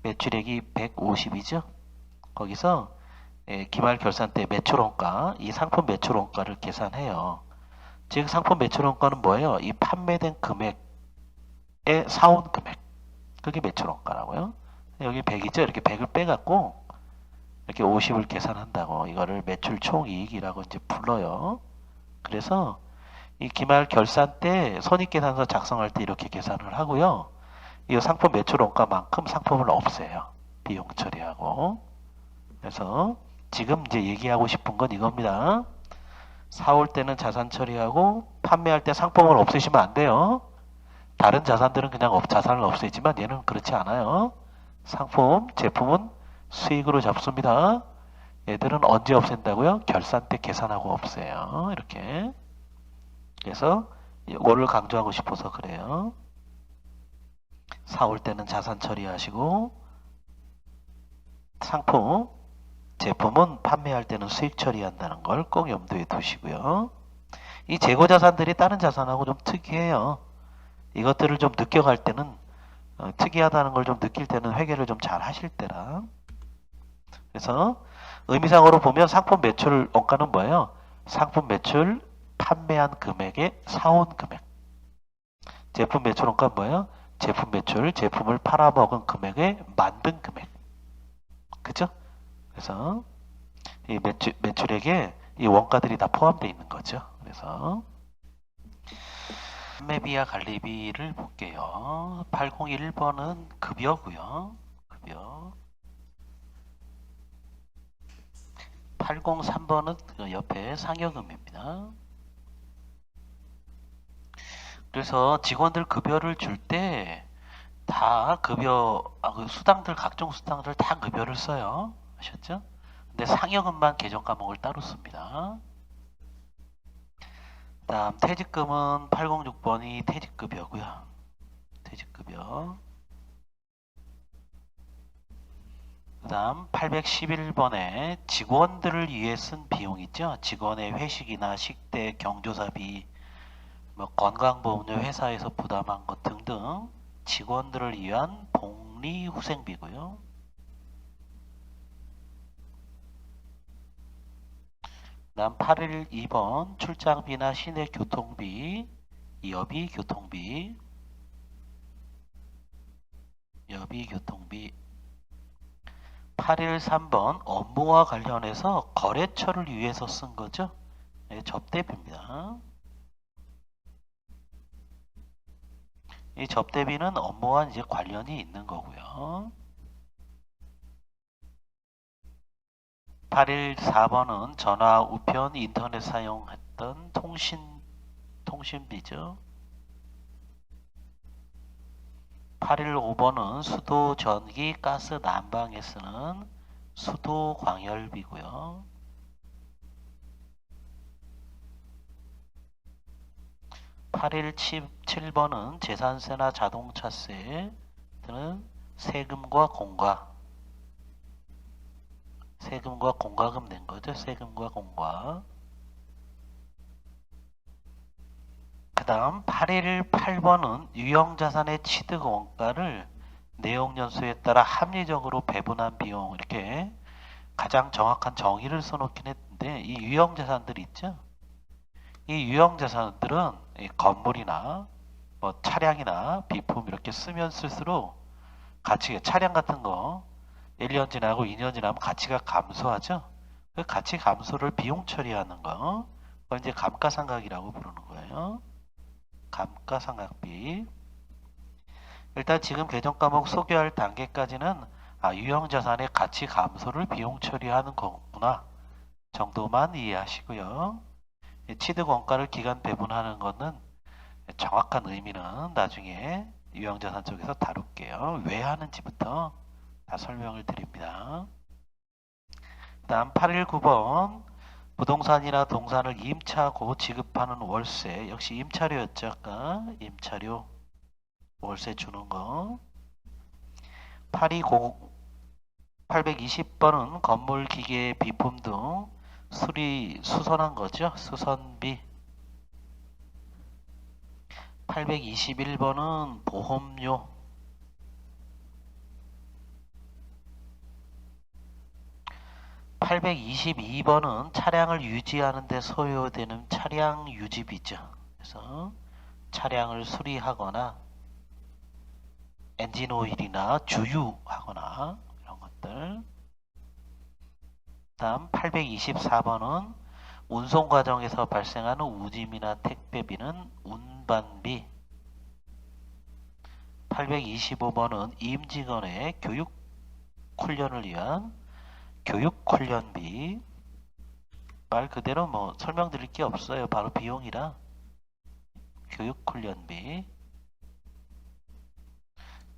매출액이 150이죠. 거기서 기말 결산 때 매출원가, 이 상품 매출원가를 계산해요. 즉 상품 매출원가는 뭐예요? 이 판매된 금액에 사온 금액. 그게 매출원가라고요. 여기 100이죠. 이렇게 100을 빼갖고 이렇게 50을 계산한다고. 이거를 매출 총이익이라고 이제 불러요. 그래서 이 기말 결산 때 손익계산서 작성할 때 이렇게 계산을 하고요. 이 상품 매출원가만큼 상품을 없애요. 비용 처리하고. 그래서 지금 이제 얘기하고 싶은 건 이겁니다. 사올 때는 자산 처리하고 판매할 때 상품을 없애시면 안 돼요. 다른 자산들은 그냥 자산을 없애지만 얘는 그렇지 않아요. 상품, 제품은 수익으로 잡습니다. 얘들은 언제 없앤다고요? 결산 때 계산하고 없애요. 이렇게. 그래서 이거를 강조하고 싶어서 그래요. 사올 때는 자산 처리하시고 상품, 제품은 판매할 때는 수익 처리한다는 걸 꼭 염두에 두시고요. 이 재고 자산들이 다른 자산하고 좀 특이해요. 이것들을 좀 느껴갈 때는 특이하다는 걸 좀 느낄 때는 회계를 좀 잘 하실 때라. 그래서 의미상으로 보면 상품 매출 원가는 뭐예요? 상품 매출 판매한 금액에 사온 금액. 제품 매출 원가는 뭐예요? 제품 매출, 제품을 팔아먹은 금액에 만든 금액. 그죠? 그래서 이 매출액에 이 원가들이 다 포함되어 있는 거죠. 그래서 판매비와 관리비를 볼게요. 801번은 급여고요. 급여. 803번은 그 옆에 상여금입니다. 그래서 직원들 급여를 줄 때 다 급여, 그 수당들, 각종 수당들 다 급여를 써요. 아셨죠? 근데 상여금만 계정 과목을 따로 씁니다. 다음 퇴직금은 806번이 퇴직급여고요. 퇴직급여. 그 다음 811번에 직원들을 위해 쓴 비용 있죠. 직원의 회식이나 식대, 경조사비, 뭐 건강보험료 회사에서 부담한 것 등등 직원들을 위한 복리후생비고요. 그 다음 812번 출장비나 시내 교통비, 여비 교통비, 여비 교통비. 813번 업무와 관련해서 거래처를 위해서 쓴 거죠. 네, 접대비입니다. 이 접대비는 업무와 이제 관련이 있는 거고요. 814번은 전화, 우편, 인터넷 사용했던 통신비죠. 815번은 수도, 전기, 가스, 난방에 쓰는 수도 광열비고요. 817번은 재산세나 자동차세 등은 세금과 공과금 낸 거죠. 세금과 공과. 그 다음 818번은 유형자산의 취득 원가를 내용연수에 따라 합리적으로 배분한 비용, 이렇게 가장 정확한 정의를 써놓긴 했는데, 이 유형자산들 있죠. 이 유형자산들은 건물이나 뭐 차량이나 비품 이렇게 쓰면 쓸수록 가치가, 차량 같은 거 1년 지나고 2년 지나면 가치가 감소하죠. 그 가치 감소를 비용 처리하는 거, 그걸 이제 감가상각이라고 부르는 거예요. 감가상각비. 일단 지금 개정 과목 소개할 단계까지는 유형자산의 가치 감소를 비용 처리하는 거구나 정도만 이해하시고요. 취득 원가를 기간 배분하는 것은 정확한 의미는 나중에 유형자산 쪽에서 다룰게요. 왜 하는지부터 다 설명을 드립니다. 다음 819번 부동산이나 동산을 임차하고 지급하는 월세 역시 임차료였죠. 아까 임차료 월세 주는 거. 820번은 건물 기계 비품 등 수리 수선한 거죠. 수선비. 821번은 보험료. 822번은 차량을 유지하는 데 소요되는 차량 유지비죠. 그래서 차량을 수리하거나 엔진 오일이나 주유하거나 이런 것들. 다음 824번은 운송 과정에서 발생하는 우짐이나 택배비는 운반비. 825번은 임직원의 교육 훈련을 위한 교육훈련비. 말 그대로 뭐 설명드릴 게 없어요. 바로 비용이라 교육훈련비.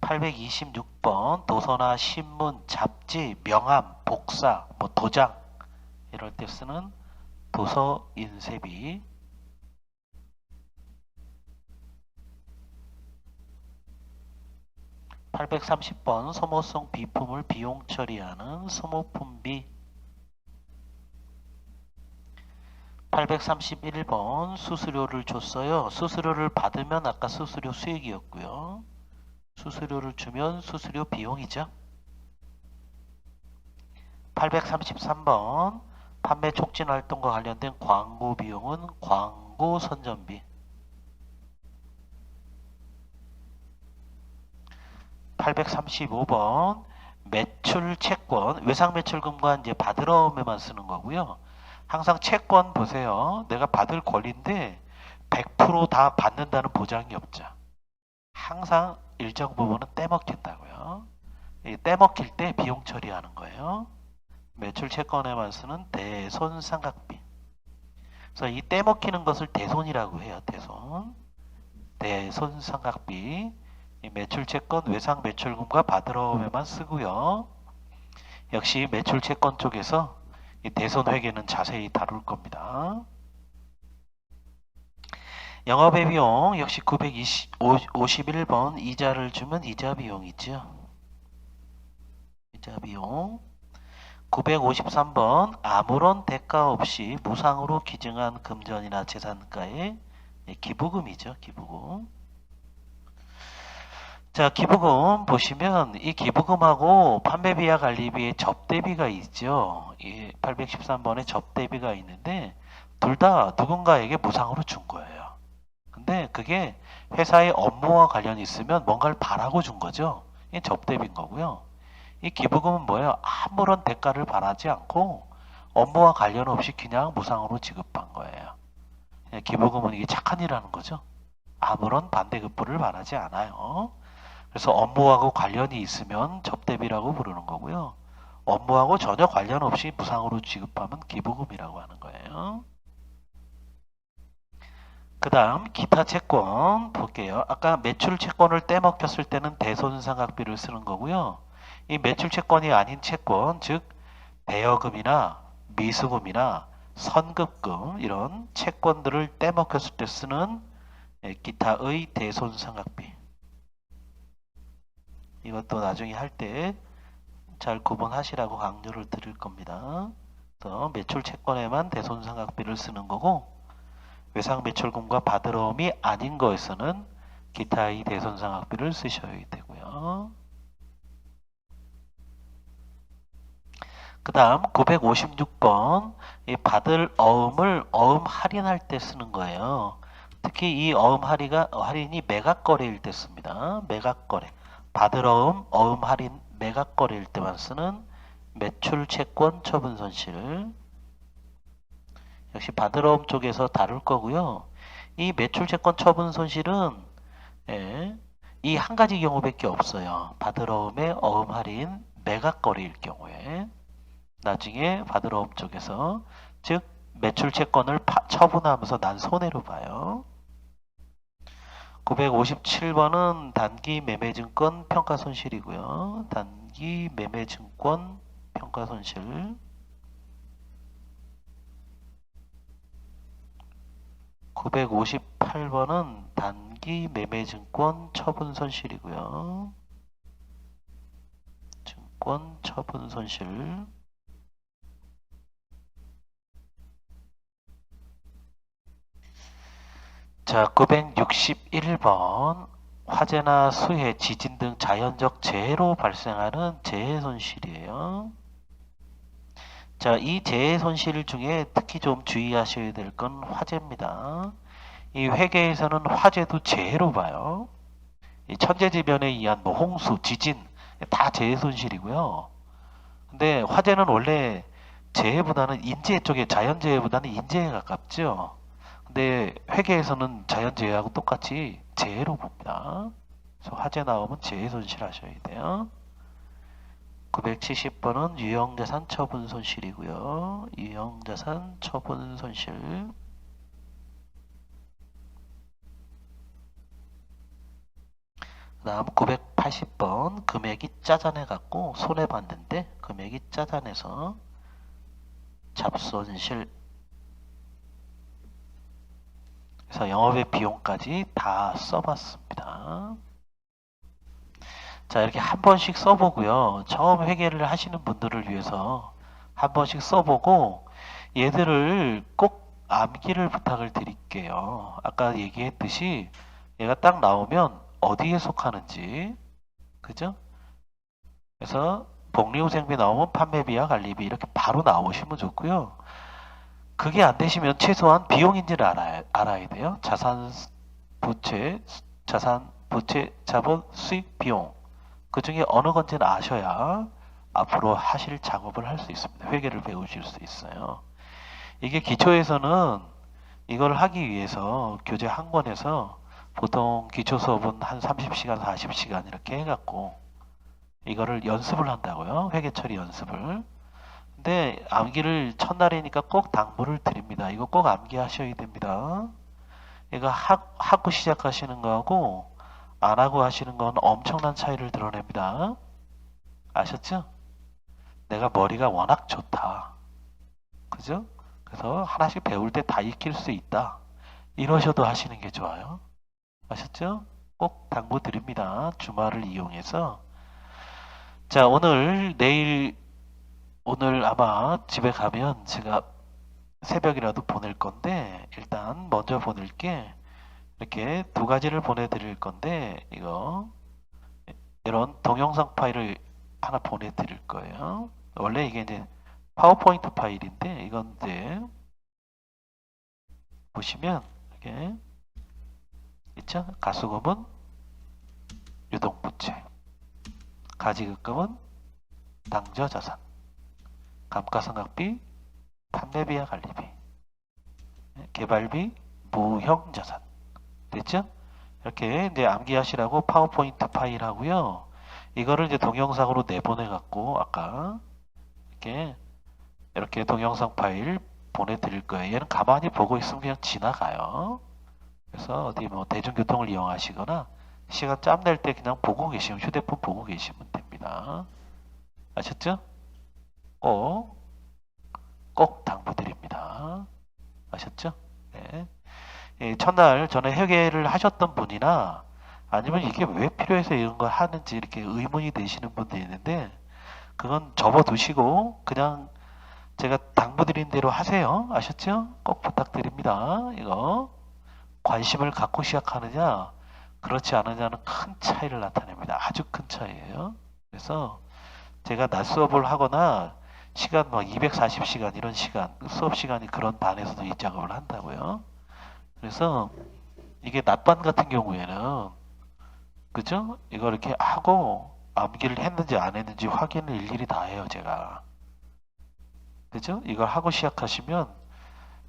826번 도서나 신문, 잡지, 명함, 복사, 도장 이럴 때 쓰는 도서 인쇄비. 830번 소모성 비품을 비용 처리하는 소모품비. 831번 수수료를 줬어요. 수수료를 받으면 아까 수수료 수익이었고요. 수수료를 주면 수수료 비용이죠. 833번 판매 촉진 활동과 관련된 광고 비용은 광고 선전비. 835번 매출 채권 외상 매출금과 이제 받으러 오면만 쓰는 거고요. 항상 채권 보세요. 내가 받을 권리인데 100% 다 받는다는 보장이 없죠. 항상 일정 부분은 떼먹힌다고요. 떼먹힐 때 비용 처리하는 거예요. 매출 채권에만 쓰는 대손상각비. 그래서 이 떼먹히는 것을 대손이라고 해요. 대손. 대손상각비. 이 매출 채권 외상 매출금과 받으러 오면만 쓰고요. 역시 매출 채권 쪽에서 이 대손 회계는 자세히 다룰 겁니다. 영업의 비용 역시 951번 이자를 주면 이자 비용이죠. 이자 비용. 953번 아무런 대가 없이 무상으로 기증한 금전이나 재산가의 기부금이죠. 기부금. 자, 기부금 보시면 이 기부금하고 판매비와 관리비의 접대비가 있죠. 이 813번에 접대비가 있는데 둘 다 누군가에게 무상으로 준 거예요. 근데 그게 회사의 업무와 관련이 있으면 뭔가를 바라고 준 거죠. 이게 접대비인 거고요. 이 기부금은 뭐예요? 아무런 대가를 바라지 않고 업무와 관련 없이 그냥 무상으로 지급한 거예요. 기부금은 이게 착한 일하는 거죠. 아무런 반대급부를 바라지 않아요. 그래서 업무하고 관련이 있으면 접대비라고 부르는 거고요. 업무하고 전혀 관련 없이 무상으로 지급하면 기부금이라고 하는 거예요. 그 다음 기타 채권 볼게요. 아까 매출 채권을 떼먹혔을 때는 대손상각비를 쓰는 거고요. 이 매출 채권이 아닌 채권, 즉 대여금이나 미수금이나 선급금 이런 채권들을 떼먹혔을 때 쓰는 기타의 대손상각비. 이것도 나중에 할 때 잘 구분하시라고 강조를 드릴 겁니다. 그래서 매출 채권에만 대손상각비를 쓰는 거고 외상 매출금과 받으러옴이 아닌 거에서는 기타의 대손상각비를 쓰셔야 되고요. 그 다음 956번 이 받을 어음을 어음 할인할 때 쓰는 거예요. 특히 이 어음 할인이 매각거래일 때 씁니다. 매각거래. 받을 어음 할인 매각거래일 때만 쓰는 매출 채권 처분 손실. 역시 받을 어음 쪽에서 다룰 거고요. 이 매출 채권 처분 손실은 이 한 가지 경우밖에 없어요. 받으러움의 어음 할인 매각거래일 경우에 나중에 받으러움 쪽에서 즉 매출 채권을 처분하면서 난 손해로 봐요. 957번은 단기 매매증권 평가손실이고요. 단기 매매증권 평가손실 958번은 단기 매매증권 처분손실이고요. 증권 처분손실 자, 961번 화재나 수해, 지진 등 자연적 재해로 발생하는 재해 손실이에요. 자, 이 재해 손실 중에 특히 좀 주의하셔야 될 건 화재입니다. 이 회계에서는 화재도 재해로 봐요. 이 천재지변에 의한 뭐 홍수, 지진 다 재해 손실이고요. 근데 화재는 원래 재해보다는 인재 쪽에 자연재해보다는 인재에 가깝죠. 근데 회계에서는 자연재해하고 똑같이 재해로 봅니다. 그래서 화재 나오면 재해 손실 하셔야 돼요. 970번은 유형자산 처분 손실이고요. 유형자산 처분 손실 그 다음 980번 금액이 짜잔해 갖고 손해봤는데 금액이 짜잔해서 잡손실 그래서 영업의 비용까지 다 써봤습니다. 자, 이렇게 한 번씩 써보고요. 처음 회계를 하시는 분들을 위해서 한 번씩 써보고 얘들을 꼭 암기를 부탁을 드릴게요. 아까 얘기했듯이 얘가 딱 나오면 어디에 속하는지 그죠? 그래서 복리후생비 나오면 판매비와 관리비 이렇게 바로 나오시면 좋고요. 그게 안 되시면 최소한 비용인지를 알아야 돼요. 자산, 부채, 자본, 수익, 비용. 그 중에 어느 건지는 아셔야 앞으로 하실 작업을 할 수 있습니다. 회계를 배우실 수 있어요. 이게 기초에서는 이걸 하기 위해서 교재 한 권에서 보통 기초 수업은 한 30시간, 40시간 이렇게 해갖고 이거를 연습을 한다고요. 회계 처리 연습을. 근데 암기를 첫날이니까 꼭 당부를 드립니다. 이거 꼭 암기하셔야 됩니다. 이거 하고 시작하시는 거하고 안 하고 하시는 건 엄청난 차이를 드러냅니다. 아셨죠? 내가 머리가 워낙 좋다. 그죠? 그래서 하나씩 배울 때 다 익힐 수 있다. 이러셔도 하시는 게 좋아요. 아셨죠? 꼭 당부 드립니다. 주말을 이용해서. 자, 오늘 아마 집에 가면 제가 새벽이라도 보낼 건데, 일단 먼저 보낼 게 이렇게 두 가지를 보내드릴 건데, 이런 동영상 파일을 하나 보내드릴 거예요. 원래 이게 이제 파워포인트 파일인데, 이건 이제 보시면, 이렇게, 있죠? 가수금은 유동부채, 가지급금은 당저자산, 감가상각비, 판매비와 관리비, 개발비, 무형자산. 됐죠? 이렇게 이제 암기하시라고 파워포인트 파일 하고요. 이거를 이제 동영상으로 내보내 갖고 아까 이렇게 동영상 파일 보내드릴 거예요. 얘는 가만히 보고 있으면 그냥 지나가요. 그래서 어디 뭐 대중교통을 이용하시거나 시간 짬 낼 때 그냥 보고 계시면 휴대폰 보고 계시면 됩니다. 아셨죠? 꼭 당부드립니다. 아셨죠? 네. 첫날 전에 회계를 하셨던 분이나 아니면 이게 왜 필요해서 이런 걸 하는지 이렇게 의문이 되시는 분도 있는데 그건 접어두시고 그냥 제가 당부드린 대로 하세요. 아셨죠? 꼭 부탁드립니다. 이거 관심을 갖고 시작하느냐 그렇지 않느냐는 큰 차이를 나타냅니다. 아주 큰 차이예요. 그래서 제가 낮 수업을 하거나 시간 뭐 240시간 이런 시간 수업 시간이 그런 반에서도 이 작업을 한다고요. 그래서 이게 낮반 같은 경우에는 그죠? 이거 이렇게 하고 암기를 했는지 안 했는지 확인을 일일이 다 해요 제가. 그죠? 이걸 하고 시작하시면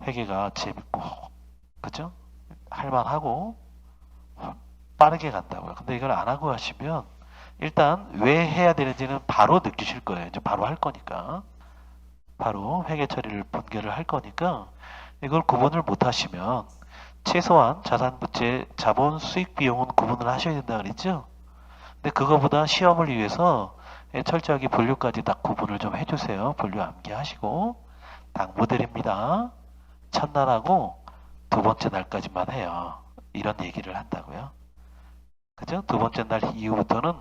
회계가 재밌고 그죠? 할만하고 빠르게 간다고요. 근데 이걸 안 하고 하시면 일단 왜 해야 되는지는 바로 느끼실 거예요. 이제 바로 할 거니까. 바로 회계 처리를 분결을 할 거니까 이걸 구분을 못 하시면 최소한 자산부채 자본 수익 비용은 구분을 하셔야 된다 그랬죠. 근데 그거보다 시험을 위해서 철저하게 분류까지 딱 구분을 좀 해주세요. 분류 암기하시고 당부드립니다. 첫날하고 두 번째 날까지만 해요. 이런 얘기를 한다고요. 그죠? 두 번째 날 이후부터는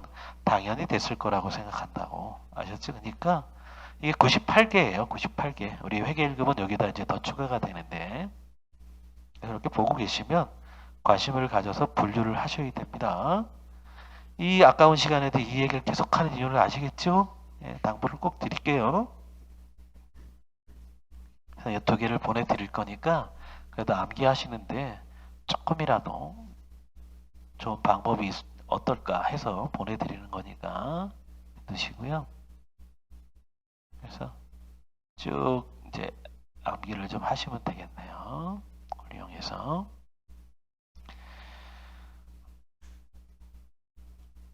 당연히 됐을 거라고 생각한다고. 아셨죠? 그러니까 이게 98개예요. 98개. 우리 회계 1급은 여기다 이제 더 추가가 되는데 이렇게 보고 계시면 관심을 가져서 분류를 하셔야 됩니다. 이 아까운 시간에도 이 얘기를 계속하는 이유를 아시겠죠? 예, 당부를 꼭 드릴게요. 그래서 두 개를 보내드릴 거니까 그래도 암기하시는데 조금이라도 좋은 방법이 어떨까 해서 보내드리는 거니까 드시고요. 그래서 쭉 이제 암기를 좀 하시면 되겠네요. 그걸 이용해서.